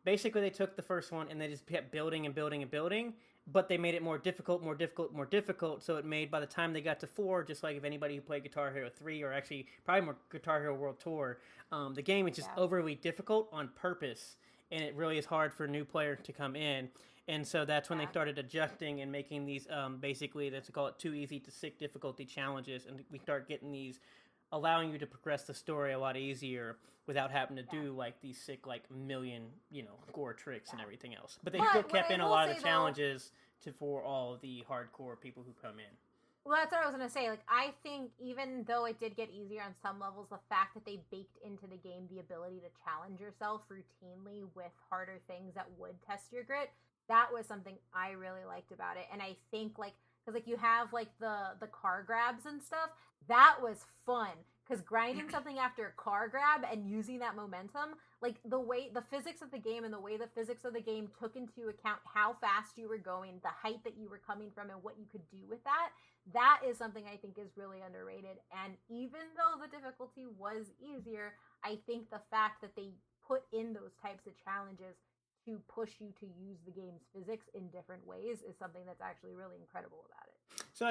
basically they took the first one and they just kept building and building and building. But they made it more difficult. So it made, by the time they got to 4, just like if anybody who played Guitar Hero 3 or actually probably more Guitar Hero World Tour, the game is just overly difficult on purpose. And it really is hard for a new player to come in. And so that's when they started adjusting and making these, basically, let's call it too easy to sick difficulty challenges. And we start getting these allowing you to progress the story a lot easier without having to do like these sick like million gore tricks and everything else. But they still kept in a lot of the challenges for all of the hardcore people who come in. Well, that's what I was going to say. Like, I think even though it did get easier on some levels, the fact that they baked into the game the ability to challenge yourself routinely with harder things that would test your grit, that was something I really liked about it. And I think, like, because, like, you have, like, the car grabs and stuff, that was fun. Because grinding something after a car grab and using that momentum, like, the physics of the game and the way the physics of the game took into account how fast you were going, the height that you were coming from, and what you could do with that, that is something I think is really underrated. And even though the difficulty was easier, I think the fact that they put in those types of challenges to push you to use the game's physics in different ways is something that's actually really incredible about it. So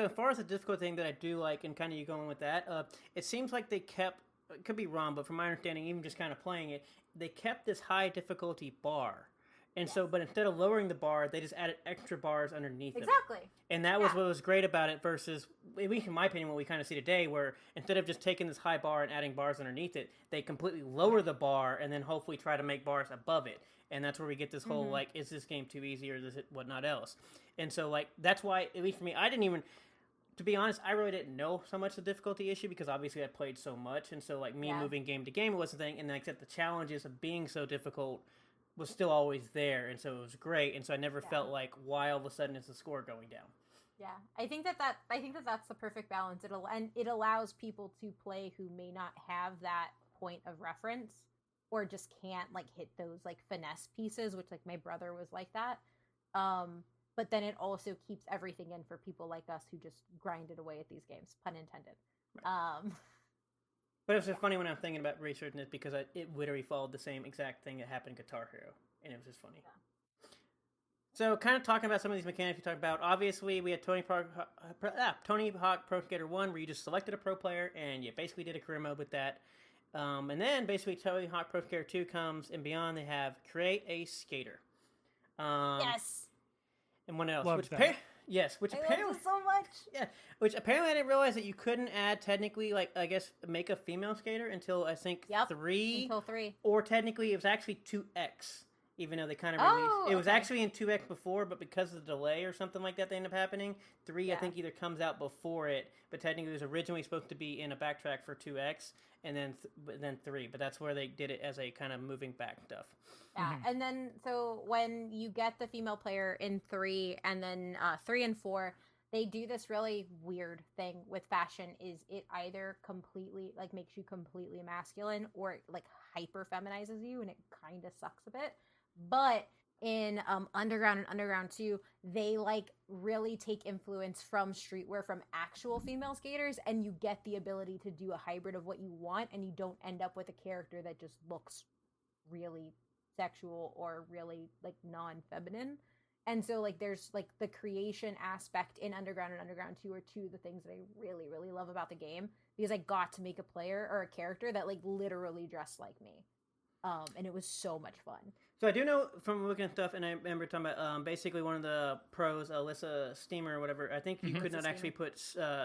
as far as the difficult thing that I do like, and kind of you going with that, it seems like they kept, it could be wrong, but from my understanding, even just kind of playing it, they kept this high difficulty bar. And so, but instead of lowering the bar, they just added extra bars underneath it. Exactly. And that was what was great about it versus, at least in my opinion, what we kind of see today, where instead of just taking this high bar and adding bars underneath it, they completely lower the bar and then hopefully try to make bars above it. And that's where we get this whole, like, is this game too easy or is it whatnot else? And so, like, that's why, at least for me, I didn't even, to be honest, I really didn't know so much the difficulty issue because obviously I played so much. And so, like, me moving game to game was a thing. And then, except the challenges of being so difficult was still always there, and so it was great, and so I never felt like, why all of a sudden is the score going down? Yeah, I think that's the perfect balance. It allows people to play who may not have that point of reference, or just can't like hit those like finesse pieces, which like my brother was like that. But then it also keeps everything in for people like us who just grinded away at these games, pun intended. Right. But it was just funny when I'm thinking about researching it because it literally followed the same exact thing that happened in Guitar Hero, and it was just funny. Yeah. So, kind of talking about some of these mechanics we talked about. Obviously, we had Tony Hawk Pro Skater 1, where you just selected a pro player, and you basically did a career mode with that. And then, basically, Tony Hawk Pro Skater 2 comes, and beyond, they have Create a Skater. Yes! And what else? Love that. Yes, which apparently love it so much. Yeah, which apparently I didn't realize that you couldn't add technically, like I guess, make a female skater until I think 3. Until 3. Or technically, it was actually 2X, even though they kind of released. It was actually in 2X before, but because of the delay or something like that, that ended up happening. 3, I think, either comes out before it, but technically it was originally supposed to be in a backtrack for 2X, and then 3. But that's where they did it as a kind of moving back stuff. Yeah, and then so when you get the female player in 3 and then 3 and 4, they do this really weird thing with fashion is it either completely like makes you completely masculine or it like hyper feminizes you, and it kind of sucks a bit. But in Underground and Underground 2, they like really take influence from streetwear from actual female skaters, and you get the ability to do a hybrid of what you want, and you don't end up with a character that just looks really sexual or really like non-feminine. And so like there's like the creation aspect in Underground and Underground 2 are two of the things that I really, really love about the game, because I got to make a player or a character that like literally dressed like me. And it was so much fun. So I do know from looking at stuff, and I remember talking about basically one of the pros, Alyssa Steamer or whatever, I think you could not actually put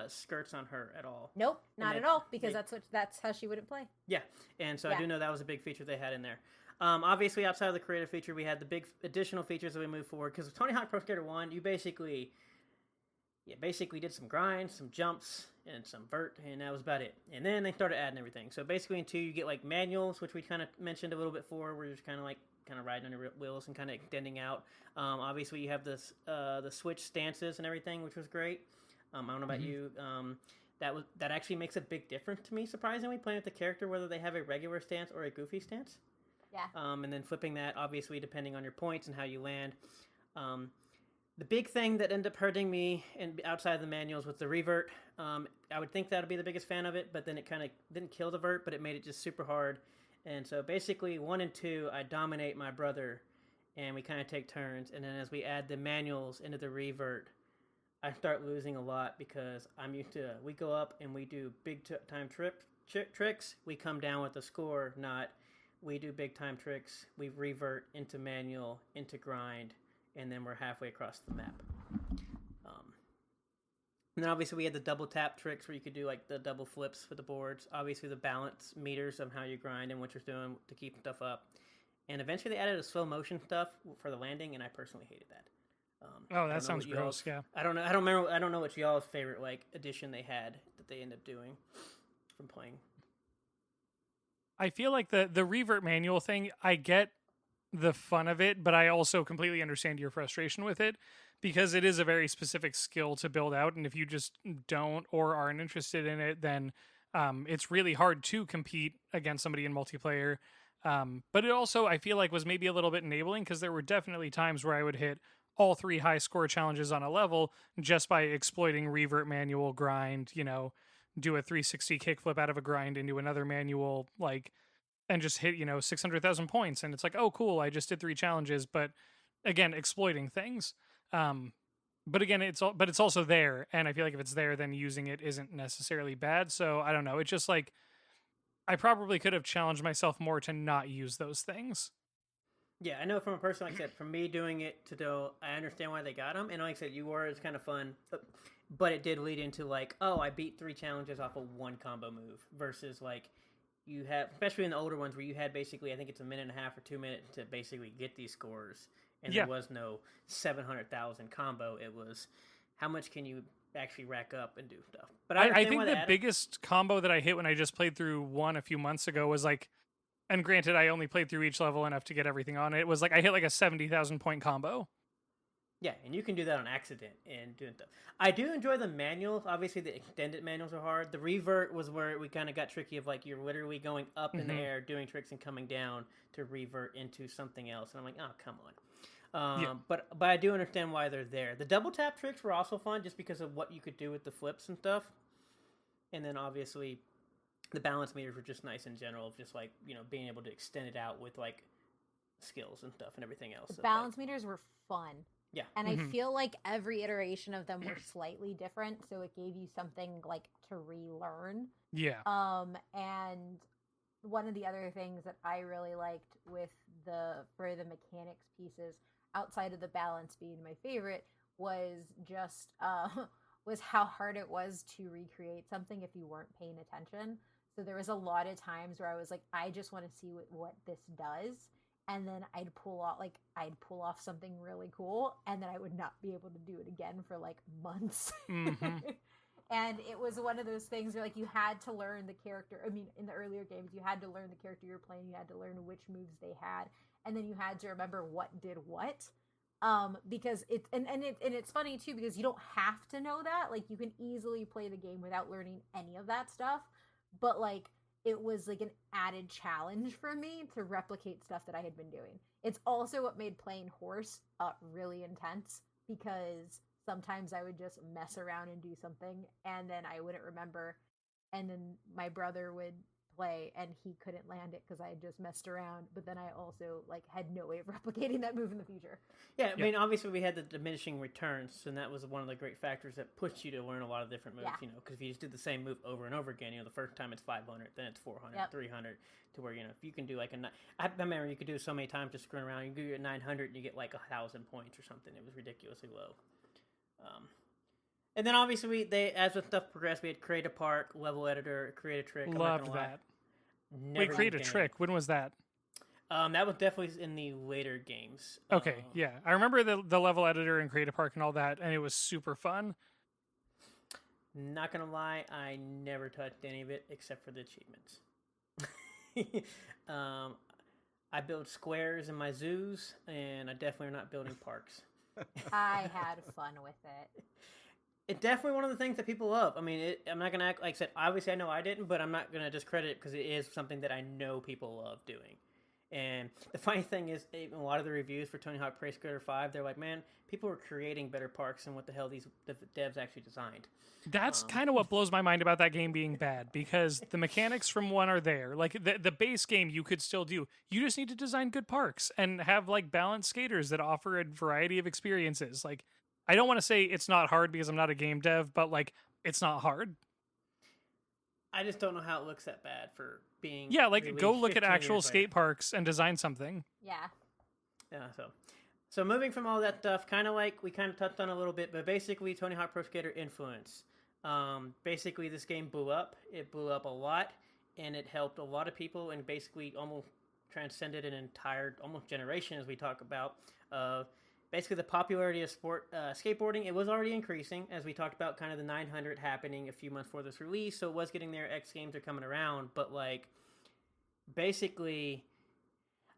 skirts on her at all. Nope, not at all, because that's how she wouldn't play. Yeah, and so I do know that was a big feature they had in there. Obviously, outside of the creative feature, we had the big additional features that we moved forward. Because with Tony Hawk Pro Skater 1, you basically did some grinds, some jumps, and some vert, and that was about it. And then they started adding everything. So basically in 2, you get like manuals, which we kind of mentioned a little bit before, where you're just kind of riding on your wheels and kind of extending out. Obviously, you have this the switch stances and everything, which was great. I don't know about you. That actually makes a big difference to me, surprisingly, playing with the character, whether they have a regular stance or a goofy stance. Yeah. And then flipping that, obviously, depending on your points and how you land. The big thing that ended up hurting me and outside of the manuals was the revert. I would think that would be the biggest fan of it, but then it kind of didn't kill the vert, but it made it just super hard. And so basically 1 and 2, I dominate my brother, and we kind of take turns. And then as we add the manuals into the revert, I start losing a lot because I'm used to, we go up and we do big time tricks. We come down with a score, not we do big time tricks. We revert into manual, into grind, and then we're halfway across the map. And then obviously we had the double tap tricks where you could do like the double flips for the boards. Obviously the balance meters of how you grind and what you're doing to keep stuff up. And eventually they added a slow motion stuff for the landing, and I personally hated that. Oh, that sounds gross. Yeah. I don't know. I don't remember. I don't know what y'all's favorite like addition they had that they ended up doing from playing. I feel like the revert manual thing, I get the fun of it, but I also completely understand your frustration with it because it is a very specific skill to build out. And if you just don't or aren't interested in it, then it's really hard to compete against somebody in multiplayer. But it also, I feel like, was maybe a little bit enabling because there were definitely times where I would hit all 3 high score challenges on a level just by exploiting revert manual grind, do a 360 kickflip out of a grind into another manual, and just hit, 600,000 points. And it's like, oh, cool, I just did 3 challenges. But again, exploiting things. But again, it's also there. And I feel like if it's there, then using it isn't necessarily bad. So I don't know. It's just like, I probably could have challenged myself more to not use those things. Yeah, I know from a person, like I said, for me doing it to do, I understand why they got them. And like I said, it's kind of fun. But it did lead into like, oh, I beat 3 challenges off of 1 combo move versus like you have, especially in the older ones where you had basically, I think it's 1.5 minutes or 2 minutes to basically get these scores. And there was no 700,000 combo. It was how much can you actually rack up and do stuff. But I think the biggest combo that I hit when I just played through 1 a few months ago was like, and granted, I only played through each level enough to get everything on it. It was like I hit like a 70,000 point combo. Yeah, and you can do that on accident and doing stuff. I do enjoy the manuals. Obviously, the extended manuals are hard. The revert was where we kind of got tricky of like you're literally going up in the air, doing tricks and coming down to revert into something else. And I'm like, oh, come on. But I do understand why they're there. The double tap tricks were also fun just because of what you could do with the flips and stuff. And then obviously the balance meters were just nice in general of just like, being able to extend it out with like skills and stuff and everything else. The balance meters were fun. Yeah. And I feel like every iteration of them were slightly different, so it gave you something like to relearn. Yeah. And one of the other things that I really liked for the mechanics pieces, outside of the balance being my favorite, was just was how hard it was to recreate something if you weren't paying attention. So there was a lot of times where I was like, I just want to see what this does. And then I'd pull off something really cool, and then I would not be able to do it again for like months. And it was one of those things where like you had to learn the character. I mean, in the earlier games, you had to learn the character you're playing. You had to learn which moves they had, and then you had to remember what did what. Because it's and it's funny too because you don't have to know that. Like you can easily play the game without learning any of that stuff. But like it was like an added challenge for me to replicate stuff that I had been doing. It's also what made playing horse really intense because sometimes I would just mess around and do something and then I wouldn't remember, and then my brother would play and he couldn't land it because I had just messed around, but then I also like had no way of replicating that move in the future. Yeah, I mean, obviously we had the diminishing returns, and that was one of the great factors that pushed you to learn a lot of different moves, because if you just did the same move over and over again, the first time it's 500, then it's 400, 300, to where, if you can do like I remember you could do so many times just screwing around, you could do it 900 and you get like 1,000 points or something. It was ridiculously low. And then obviously as the stuff progressed, we had create a park, level editor, create a trick. Loved that. Wait, create a trick. When was that? That was definitely in the later games. Okay, yeah. I remember the level editor and create a park and all that, and it was super fun. Not gonna lie, I never touched any of it except for the achievements. I build squares in my zoos, and I definitely am not building parks. I had fun with it. It's definitely one of the things that people love. I mean, I'm not going to act like I said, obviously I know I didn't, but I'm not going to discredit it because it is something that I know people love doing. And the funny thing is, a lot of the reviews for Tony Hawk Pro Skater 5, they're like, man, people are creating better parks than what the hell the devs actually designed. That's kind of what blows my mind about that game being bad, because the mechanics from 1 are there. Like, the base game you could still do. You just need to design good parks and have, like, balanced skaters that offer a variety of experiences. Like, I don't want to say it's not hard because I'm not a game dev, but like it's not hard. I just don't know how it looks that bad for being. Yeah, like go look at actual skate parks and design something. Yeah. Yeah. So moving from all that stuff, kind of like we kind of touched on a little bit, but basically Tony Hawk Pro Skater influence. Basically, this game blew up. It blew up a lot, and it helped a lot of people, and basically almost transcended an entire almost generation, as we talk about. Basically, the popularity of skateboarding, it was already increasing, as we talked about, kind of the 900 happening a few months before this release, so it was getting there. X Games are coming around, but like basically,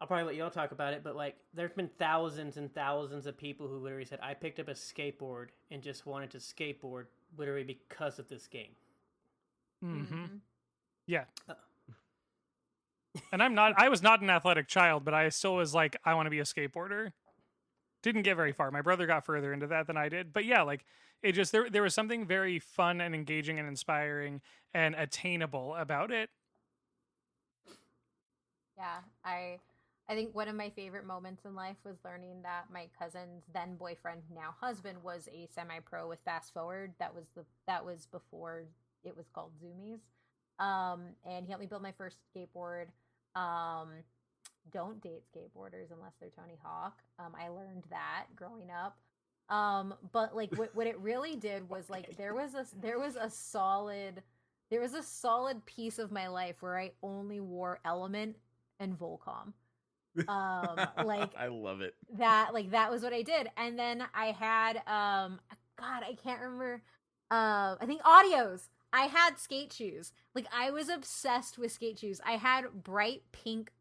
I'll probably let y'all talk about it, but like there's been thousands and thousands of people who literally said, I picked up a skateboard and just wanted to skateboard literally because of this game. Mm-hmm. Yeah. And I was not an athletic child, but I still was like, I want to be a skateboarder. Didn't get very far. My brother got further into that than I did. But yeah, like it just, there was something very fun and engaging and inspiring and attainable about it. Yeah, I think one of my favorite moments in life was learning that my cousin's then boyfriend, now husband, was a semi-pro with Fast Forward. That was before it was called Zoomies. And he helped me build my first skateboard. Don't date skateboarders unless they're Tony Hawk. I learned that growing up. But like what it really did was like there was a solid piece of my life where I only wore Element and Volcom. Like I love it. That was what I did. And then I had God, I can't remember. I think Audios. I had skate shoes. Like I was obsessed with skate shoes. I had bright pink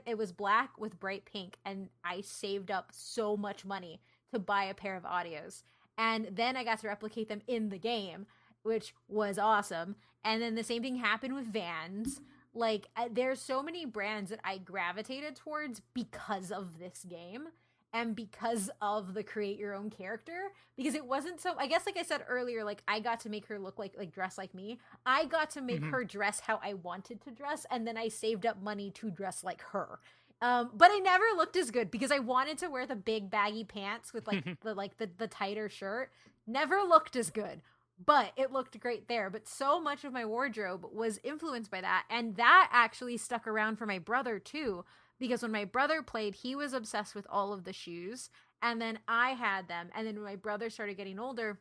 it was black with bright pink, and I saved up so much money to buy a pair of Audios. And then I got to replicate them in the game, which was awesome. And then the same thing happened with Vans. Like there's so many brands that I gravitated towards because of this game. And because of the create your own character, because it wasn't so, I guess, like I said earlier, like I got to make her look like dress like me. I got to make her dress how I wanted to dress. And then I saved up money to dress like her. But I never looked as good because I wanted to wear the big baggy pants with like the tighter shirt. Never looked as good, but it looked great there. But so much of my wardrobe was influenced by that. And that actually stuck around for my brother too. Because when my brother played, he was obsessed with all of the shoes. And then I had them. And then when my brother started getting older,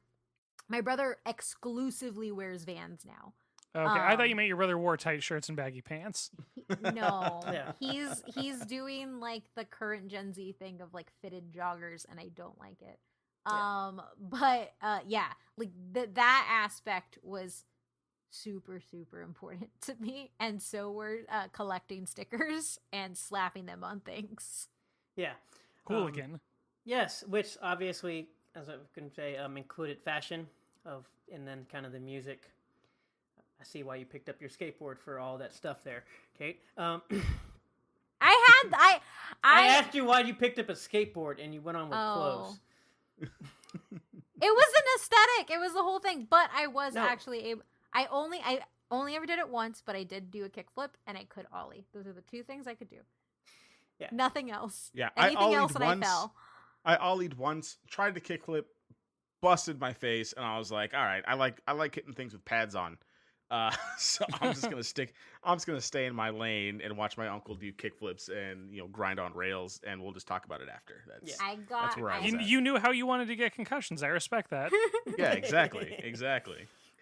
my brother exclusively wears Vans now. Okay, I thought you meant your brother wore tight shirts and baggy pants. No. Yeah. He's doing like the current Gen Z thing of like fitted joggers, and I don't like it. But yeah, like that aspect was super, super important to me. And so we're collecting stickers and slapping them on things. Yeah. Hooligan. Yes, which obviously, as I can say, included fashion and then kind of the music. I see why you picked up your skateboard for all that stuff there, Kate. I I asked you why you picked up a skateboard and you went on with clothes. It was an aesthetic. It was the whole thing. But I was actually able. I only ever did it once, but I did do a kickflip and I could ollie. Those are the two things I could do. Yeah. Nothing else. Yeah. Anything else and I fell. I ollied once, tried to kickflip, busted my face, and I was like, all right, I like hitting things with pads on. So I'm just gonna stay in my lane and watch my uncle do kickflips and grind on rails, and we'll just talk about it after. That's where I was at. You knew how you wanted to get concussions. I respect that. Yeah, exactly.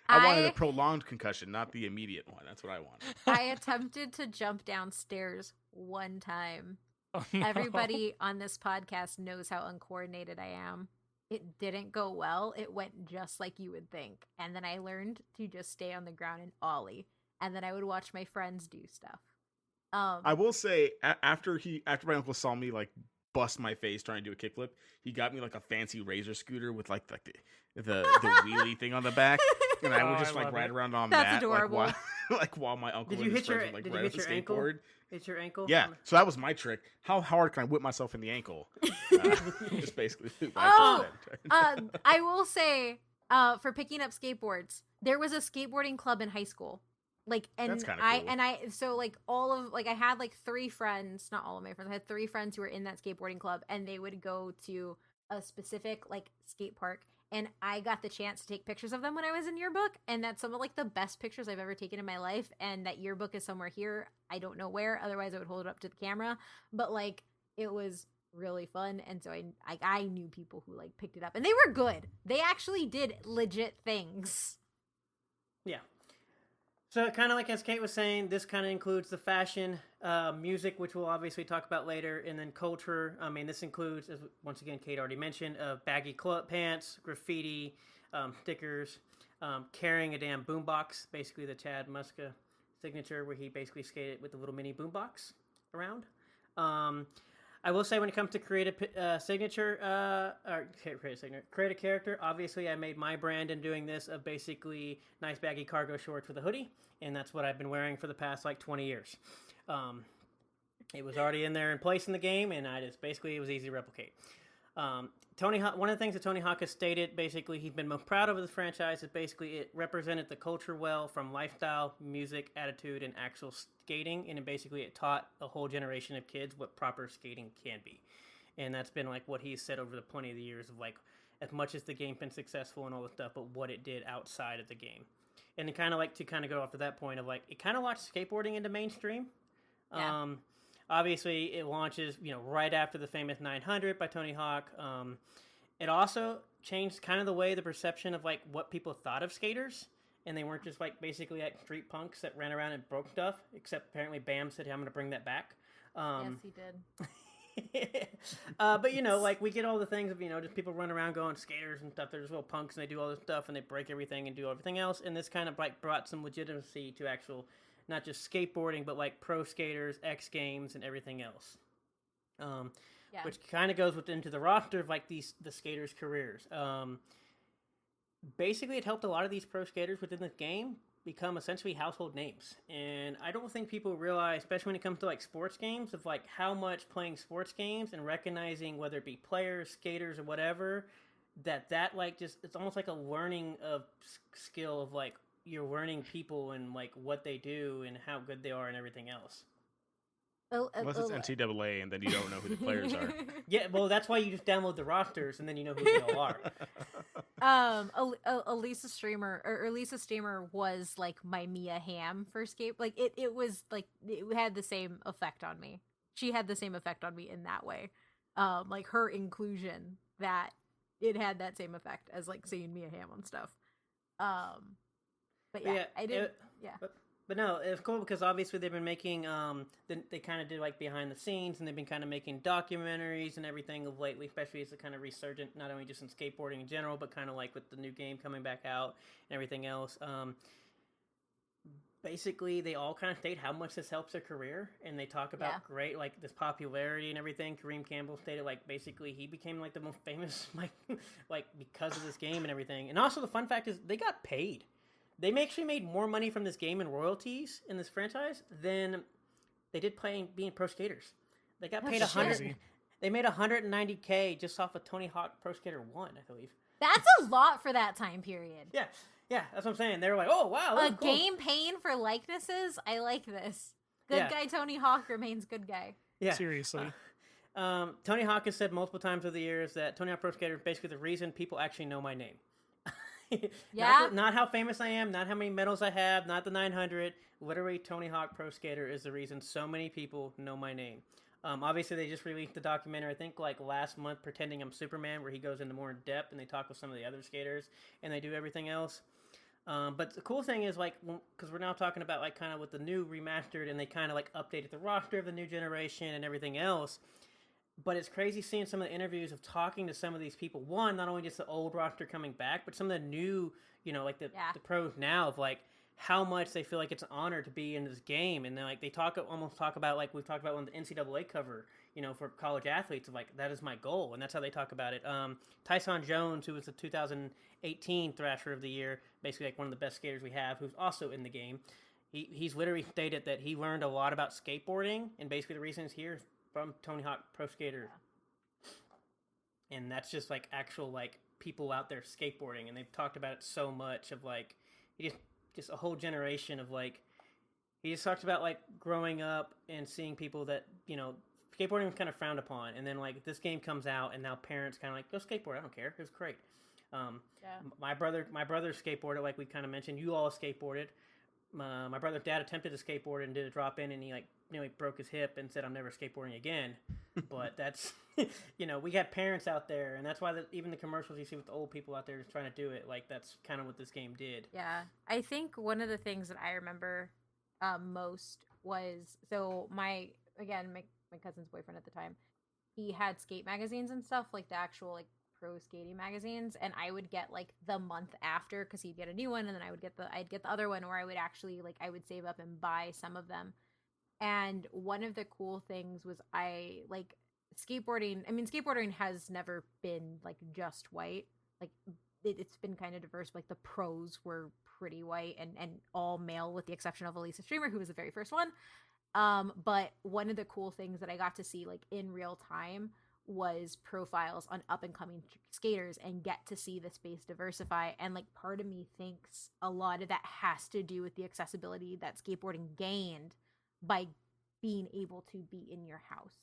I wanted a prolonged concussion, not the immediate one. That's what I wanted. I attempted to jump downstairs one time. Oh, no. Everybody on this podcast knows how uncoordinated I am. It didn't go well. It went just like you would think. And then I learned to just stay on the ground and ollie. And then I would watch my friends do stuff. I will say, after my uncle saw me like bust my face trying to do a kickflip, he got me like a fancy razor scooter with like the wheelie thing on the back, and I would just like ride around on That's that. adorable. Like while my uncle Did and you his hit friends your would like ride on the skateboard. Hit your ankle? Yeah, so that was my trick. How hard can I whip myself in the ankle? Just basically. I will say, for picking up skateboards, there was a skateboarding club in high school. Like, and That's kinda cool. So like I had like 3 friends, not all of my friends. I had 3 friends who were in that skateboarding club, and they would go to a specific like skate park. And I got the chance to take pictures of them when I was in yearbook. And that's some of like the best pictures I've ever taken in my life. And that yearbook is somewhere here. I don't know where. Otherwise I would hold it up to the camera. But like, it was really fun, and so I knew people who like picked it up, and they were good. They actually did legit things. Yeah. So kind of like as Kate was saying, this kind of includes the fashion, music, which we'll obviously talk about later, and then culture. I mean, this includes, as once again Kate already mentioned, baggy pants, graffiti, stickers, carrying a damn boombox, basically the Chad Muska signature, where he basically skated with a little mini boombox around. I will say when it comes to create a character, obviously I made my brand in doing this of basically nice baggy cargo shorts with a hoodie, and that's what I've been wearing for the past like 20 years. It was already in there in place in the game, and it was easy to replicate. Tony Hawk, one of the things that Tony Hawk has stated, basically he's been most proud of the franchise is basically it represented the culture well, from lifestyle, music, attitude, and actual skating, and it taught a whole generation of kids what proper skating can be. And that's been like what he's said over the plenty of the years of like, as much as the game's been successful and all this stuff, but what it did outside of the game. And it kind of like to kind of go off to that point of like, it kind of launched skateboarding into mainstream. Yeah. Obviously, it launches, right after the famous 900 by Tony Hawk. It also changed kind of the way the perception of like what people thought of skaters, and they weren't just like basically like street punks that ran around and broke stuff. Except apparently Bam said, "Hey, I'm going to bring that back." Yes, he did. But like we get all the things of just people run around going skaters and stuff. They're just little punks and they do all this stuff and they break everything and do everything else. And this kind of like brought some legitimacy to actual, not just skateboarding, but like pro skaters, X Games, and everything else. Which kind of goes into the roster of like the skaters' careers. Basically, it helped a lot of these pro skaters within the game become essentially household names. And I don't think people realize, especially when it comes to like sports games, of like how much playing sports games and recognizing whether it be players, skaters, or whatever, that like just it's almost like a learning of skill of like you're learning people and like what they do and how good they are and everything else. Unless it's NCAA and then you don't know who the players are. Yeah, well, that's why you just download the rosters and then you know who they all are. Elisa Steamer was like my Mia Hamm for skate. Like it was like it had the same effect on me. She had the same effect on me in that way. Like her inclusion, that it had that same effect as like seeing Mia Hamm on stuff. But yeah, I did. But no, it's cool because obviously they've been making, they kind of did like behind the scenes, and they've been kind of making documentaries and everything of lately, especially as a kind of resurgent, not only just in skateboarding in general, but kind of like with the new game coming back out and everything else. Basically, they all kind of state how much this helps their career, and they talk about great, like this popularity and everything. Kareem Campbell stated like basically he became like the most famous like because of this game and everything. And also the fun fact is they got paid. They actually made more money from this game and royalties in this franchise than they did being pro skaters. They got paid They made $190K just off of Tony Hawk Pro Skater 1, I believe. That's a lot for that time period. Yeah, that's what I'm saying. They were like, "Oh wow, cool." Game paying for likenesses. I like this. Good guy Tony Hawk remains good guy. Yeah, seriously. Tony Hawk has said multiple times over the years that Tony Hawk Pro Skater is basically the reason people actually know my name. Not how famous I am, not how many medals I have, not the 900. Literally, Tony Hawk Pro Skater is the reason so many people know my name. Obviously, they just released the documentary, I think, like last month, Pretending I'm Superman, where he goes into more in depth and they talk with some of the other skaters and they do everything else. But the cool thing is, like, because we're now talking about, like, kind of with the new remastered and they kind of, like, updated the roster of the new generation and everything else. But it's crazy seeing some of the interviews of talking to some of these people. One, not only just the old roster coming back, but some of the new, like the pros now of like how much they feel like it's an honor to be in this game. And then like they almost talk about like we've talked about on the NCAA cover, for college athletes of like that is my goal, and that's how they talk about it. Tyson Jones, who was the 2018 Thrasher of the Year, basically like one of the best skaters we have, who's also in the game. He's literally stated that he learned a lot about skateboarding, and basically the reason he's here is from Tony Hawk Pro Skater. And that's just like actual like people out there skateboarding, and they've talked about it so much of like just a whole generation of like he just talks about like growing up and seeing people that skateboarding was kind of frowned upon, and then like this game comes out and now parents kind of like go skateboard, I don't care, it was great. My brother skateboarded, like we kind of mentioned, you all skateboarded. My brother's dad attempted to skateboard and did a drop in, and he like nearly broke his hip and said, "I'm never skateboarding again." But that's, we got parents out there, and that's why even the commercials you see with the old people out there just trying to do it, like, that's kind of what this game did. Yeah. I think one of the things that I remember most was, so my cousin's boyfriend at the time, he had skate magazines and stuff, like the actual like pro skating magazines, and I would get like the month after because he'd get a new one, and then I'd get the other one, or I would actually like I would save up and buy some of them. And one of the cool things was I like skateboarding. I mean, skateboarding has never been like just white. Like it's been kind of diverse. Like the pros were pretty white and all male, with the exception of Elisa Streamer, who was the very first one. But one of the cool things that I got to see like in real time was profiles on up and coming skaters and get to see the space diversify. And like part of me thinks a lot of that has to do with the accessibility that skateboarding gained by being able to be in your house.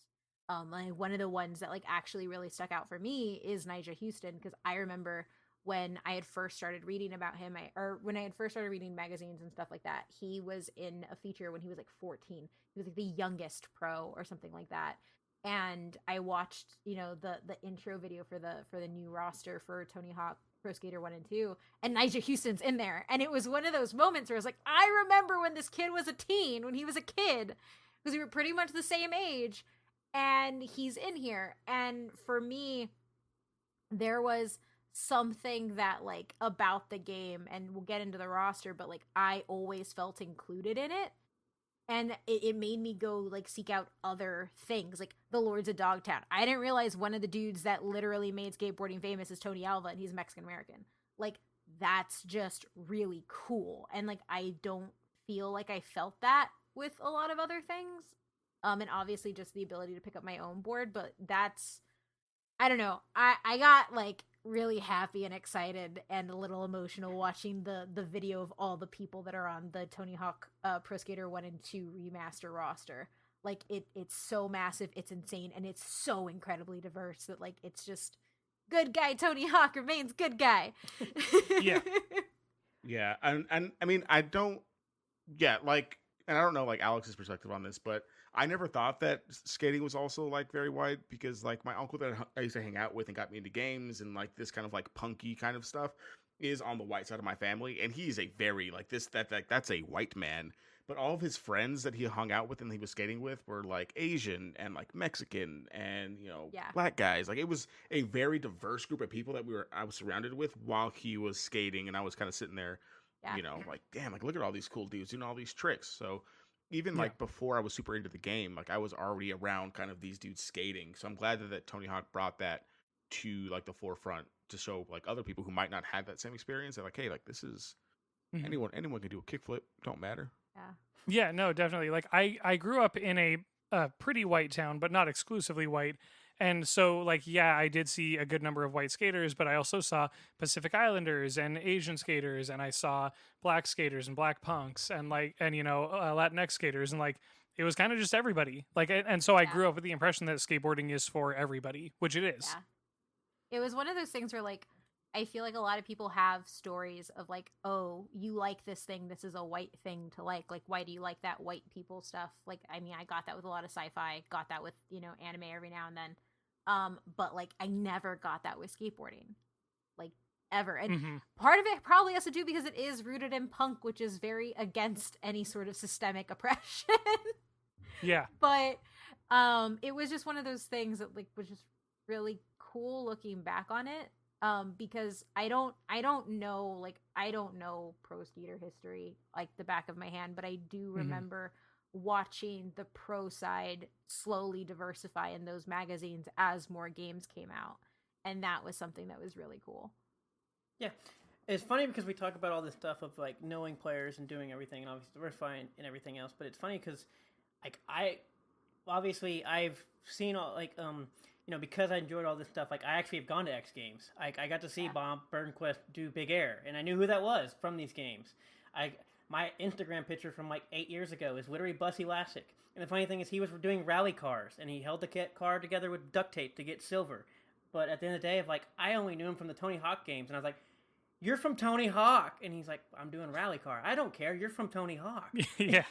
Like one of the ones that like actually really stuck out for me is Nigel Houston, because I remember when I had first started reading about him, or when I had first started reading magazines and stuff like that, he was in a feature when he was like 14. He was like the youngest pro or something like that. And I watched, the intro video for the new roster for Tony Hawk Pro Skater 1 and 2, and Nigel Houston's in there. And it was one of those moments where I was like, I remember when this kid was a teen, when he was a kid, because we were pretty much the same age, and he's in here. And for me, there was something that like about the game, and we'll get into the roster, but like I always felt included in it. And it made me go like seek out other things, like the Lords of Dogtown. I didn't realize one of the dudes that literally made skateboarding famous is Tony Alva, and he's Mexican American. Like that's just really cool. And like I don't feel like I felt that with a lot of other things. And obviously just the ability to pick up my own board, but that's, I don't know. I got like really happy and excited and a little emotional watching the video of all the people that are on the Tony Hawk Pro Skater 1 and 2 remaster roster. Like it's so massive, it's insane, and it's so incredibly diverse that like it's just good guy Tony Hawk remains good guy. Yeah. Yeah, and I mean, I don't, yeah, like, and I don't know like Alex's perspective on this, but I never thought that skating was also like very white, because like my uncle that I used to hang out with and got me into games and like this kind of like punky kind of stuff is on the white side of my family, and he's a very like that's a white man. But all of his friends that he hung out with and he was skating with were like Asian and like Mexican and Yeah. black guys. Like it was a very diverse group of people that I was surrounded with while he was skating, and I was kind of sitting there, Yeah. like damn, like look at all these cool dudes doing all these tricks. So even Yeah. like before I was super into the game, like I was already around kind of these dudes skating. So I'm glad that Tony Hawk brought that to like the forefront to show like other people who might not have that same experience. They're like, hey, like this is Mhm. anyone can do a kickflip. Don't matter. Yeah. Yeah, no, definitely. Like I grew up in a pretty white town, but not exclusively white. And so like yeah, I did see a good number of white skaters, but I also saw Pacific Islanders and Asian skaters, and I saw black skaters and black punks and like and Latinx skaters, and like it was kind of just everybody. Like and so I Yeah. grew up with the impression that skateboarding is for everybody, which it is. Yeah. It was one of those things where like I feel like a lot of people have stories of like, oh, you like this thing, this is a white thing to like why do you like that white people stuff? Like I mean, I got that with a lot of sci-fi, got that with anime every now and then, but like I never got that with skateboarding, like ever. And Mhm. part of it probably has to do because it is rooted in punk, which is very against any sort of systemic oppression. Yeah. But it was just one of those things that like was just really cool looking back on it. Because I don't know pro skater history like the back of my hand, but I do remember watching the pro side slowly diversify in those magazines as more games came out, and that was something that was really cool. Yeah. It's funny because we talk about all this stuff of like knowing players and doing everything and obviously diversifying and everything else, but it's funny because like I've seen all like because I enjoyed all this stuff, like I actually have gone to X Games. I got to see Bob Burnquist do Big Air, and I knew who that was from these games. My Instagram picture from like 8 years ago is literally Bussy Lassick. And the funny thing is he was doing rally cars, and he held the car together with duct tape to get silver. But at the end of the day, I only knew him from the Tony Hawk games, and I was like, you're from Tony Hawk. And he's like, I'm doing rally car. I don't care. You're from Tony Hawk. Yeah.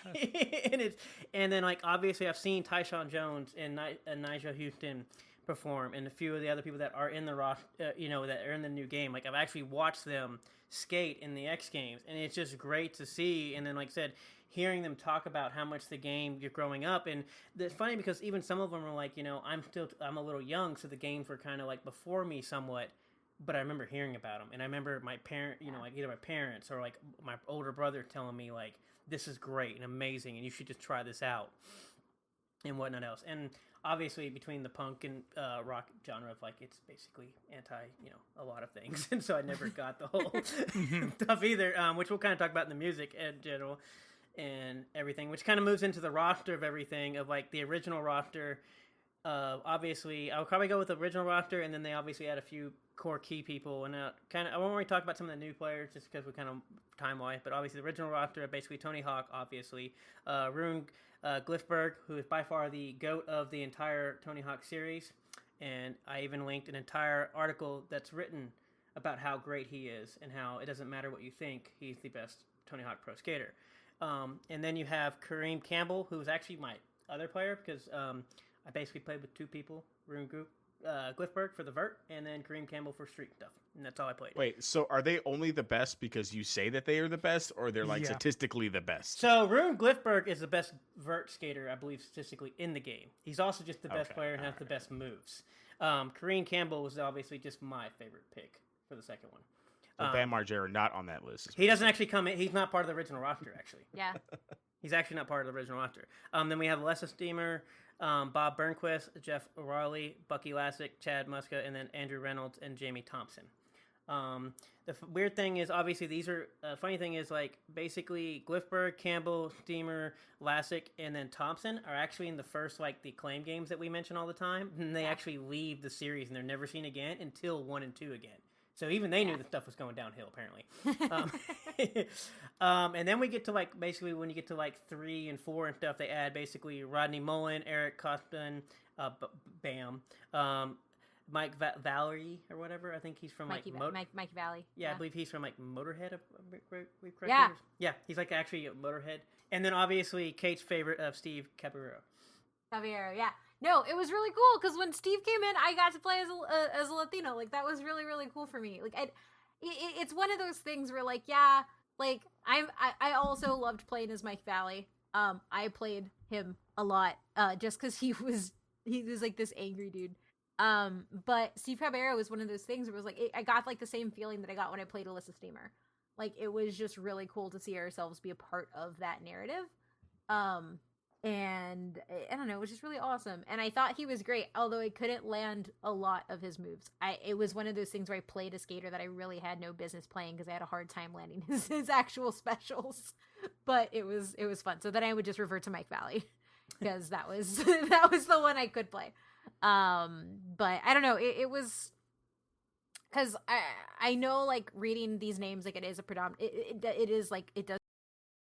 and then like, obviously I've seen Tyson Jones and Nigel Houston perform, and a few of the other people that are in the that are in the new game. Like, I've actually watched them skate in the X Games, and it's just great to see. And then, like I said, hearing them talk about how much the game you're growing up, and it's funny because even some of them are like, I'm a little young, so the games were kind of like before me somewhat, but I remember hearing about them, and I remember my like either my parents or like my older brother telling me like, this is great and amazing, and you should just try this out and whatnot else. And obviously between the punk and rock genre of like, it's basically anti a lot of things, and so I never got the whole stuff either, which we'll kind of talk about in the music in general and everything, which kind of moves into the roster of everything of like the original roster. Obviously I'll probably go with the original roster, and then they obviously add a few core key people, and I won't really talk about some of the new players just because we kind of time-wise, but obviously the original roster are basically Tony Hawk, obviously, Rune Glifberg, who is by far the GOAT of the entire Tony Hawk series, and I even linked an entire article that's written about how great he is and how it doesn't matter what you think, he's the best Tony Hawk Pro Skater. And then you have Kareem Campbell, who's actually my other player, because I basically played with two people, Rune Glifberg for the vert, and then Kareem Campbell for street stuff, and that's all I played. Wait, so are they only the best because you say that they are the best, or they're like statistically the best? So Rune Glifberg is the best vert skater, I believe, statistically in the game. He's also just the best player and has the best moves. Kareem Campbell was obviously just my favorite pick for the second one. So Bam Margera not on that list. He doesn't actually come in. He's not part of the original roster, actually. Yeah. He's actually not part of the original roster. Then we have Alessa Steamer, Bob Burnquist, Jeff O'Reilly, Bucky Lassick, Chad Muska, and then Andrew Reynolds and Jamie Thompson. The weird thing is, obviously, these are funny thing is like basically Glifberg, Campbell, Steamer, Lassick, and then Thompson are actually in the first like the Acclaim games that we mention all the time, and they actually leave the series and they're never seen again until 1 and 2 again. So even they knew the stuff was going downhill, apparently. And then we get to like basically when you get to like 3 and 4 and stuff, they add basically Rodney Mullen, Eric Costin, Bam, Mike Valerie or whatever. I think he's from Mike Valley. Yeah, I believe he's from like Motorhead. Yeah, he's like actually a Motorhead. And then obviously Kate's favorite of Steve Caballero. Yeah. No, it was really cool because when Steve came in, I got to play as a Latino. Like, that was really, really cool for me. Like, it's one of those things where, like, yeah, like, I also loved playing as Mike Valley. I played him a lot, just because he was like this angry dude. But Steve Caballero was one of those things where it was like, I got like the same feeling that I got when I played Alessa Steamer. Like, it was just really cool to see ourselves be a part of that narrative. And I don't know, it was just really awesome. And I thought he was great, although I couldn't land a lot of his moves. It was one of those things where I played a skater that I really had no business playing because I had a hard time landing his actual specials. But it was fun. So then I would just revert to Mike Valley because that was the one I could play. But I don't know, it was because I know like reading these names, like it is a predominant, it is like it does